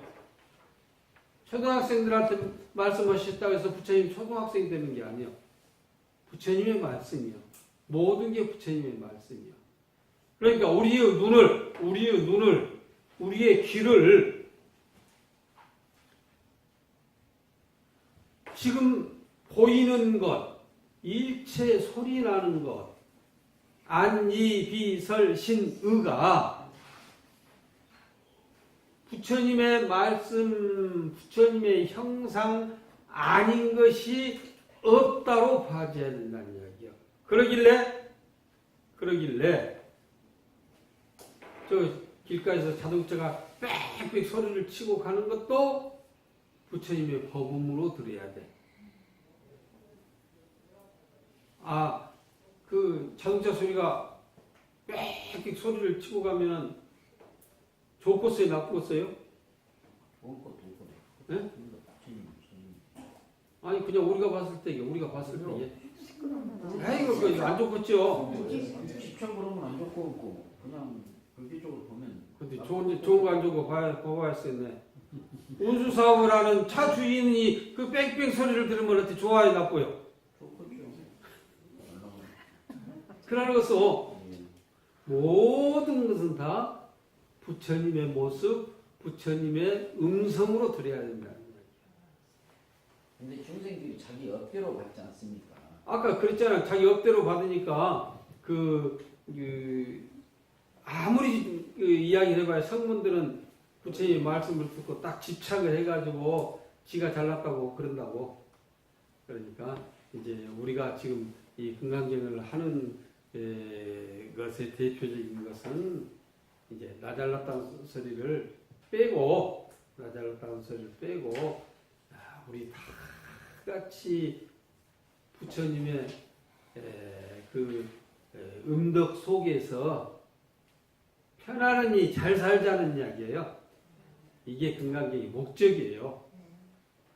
초등학생들한테 말씀하셨다고 해서 부처님이 초등학생이 되는 게 아니요. 부처님의 말씀이요. 모든 게 부처님의 말씀이요. 그러니까 우리의 눈을, 우리의 귀를 지금 보이는 것, 일체 소리 나는 것, 안이비설신의가 부처님의 말씀, 부처님의 형상 아닌 것이 없다로 봐줘야 된다는 이야기요. 그러길래 저 길가에서 자동차가 빽빽 소리를 치고 가는 것도 부처님의 법음으로 들어야 돼. 그 자동차 소리가 빽빽 소리를 치고 가면은 좋겠어요, 나쁘겠어요? 좋은 것도 있고. 네? 부처님 손님. 아니 그냥 우리가 봤을 때 아이고 그안 좋겠죠. 시청 그러면 안 좋고 없고 그냥 불교적으로 보면. 근데 좋은 거 안 좋은 거 봐야 했네. 운수 사업을 하는 차 주인이 그 뺑뺑 소리를 들으면 어때? 좋아요, 나빠요? 좋겠죠. 그러는 것은 모든 것은 다 부처님의 모습, 부처님의 음성으로 들어야 된다는 이야기예요. 근데 중생들이 자기 업대로 받지 않습니까? 아까 그랬잖아요. 자기 업대로 받으니까 아무리 이야기를 해봐야 성문들은 부처님의 말씀을 듣고 딱 집착을 해가지고 지가 잘났다고 그런다고. 그러니까 이제 우리가 지금 이 금강경을 하는 것의 대표적인 것은 이제 나 잘났다는 소리를 빼고 우리 다 같이 부처님의 음덕 속에서 편안히 잘 살자는 이야기예요. 이게 금강경의 목적이에요.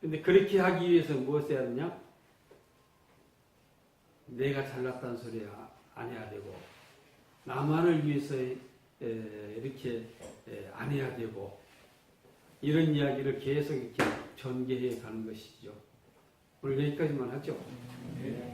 근데 그렇게 하기 위해서 무엇을 해야 하느냐? 내가 잘났다는 소리 안 해야 되고, 나만을 위해서 이렇게 안 해야 되고, 이런 이야기를 계속 이렇게 전개해 가는 것이죠. 오늘 여기까지만 하죠. 네.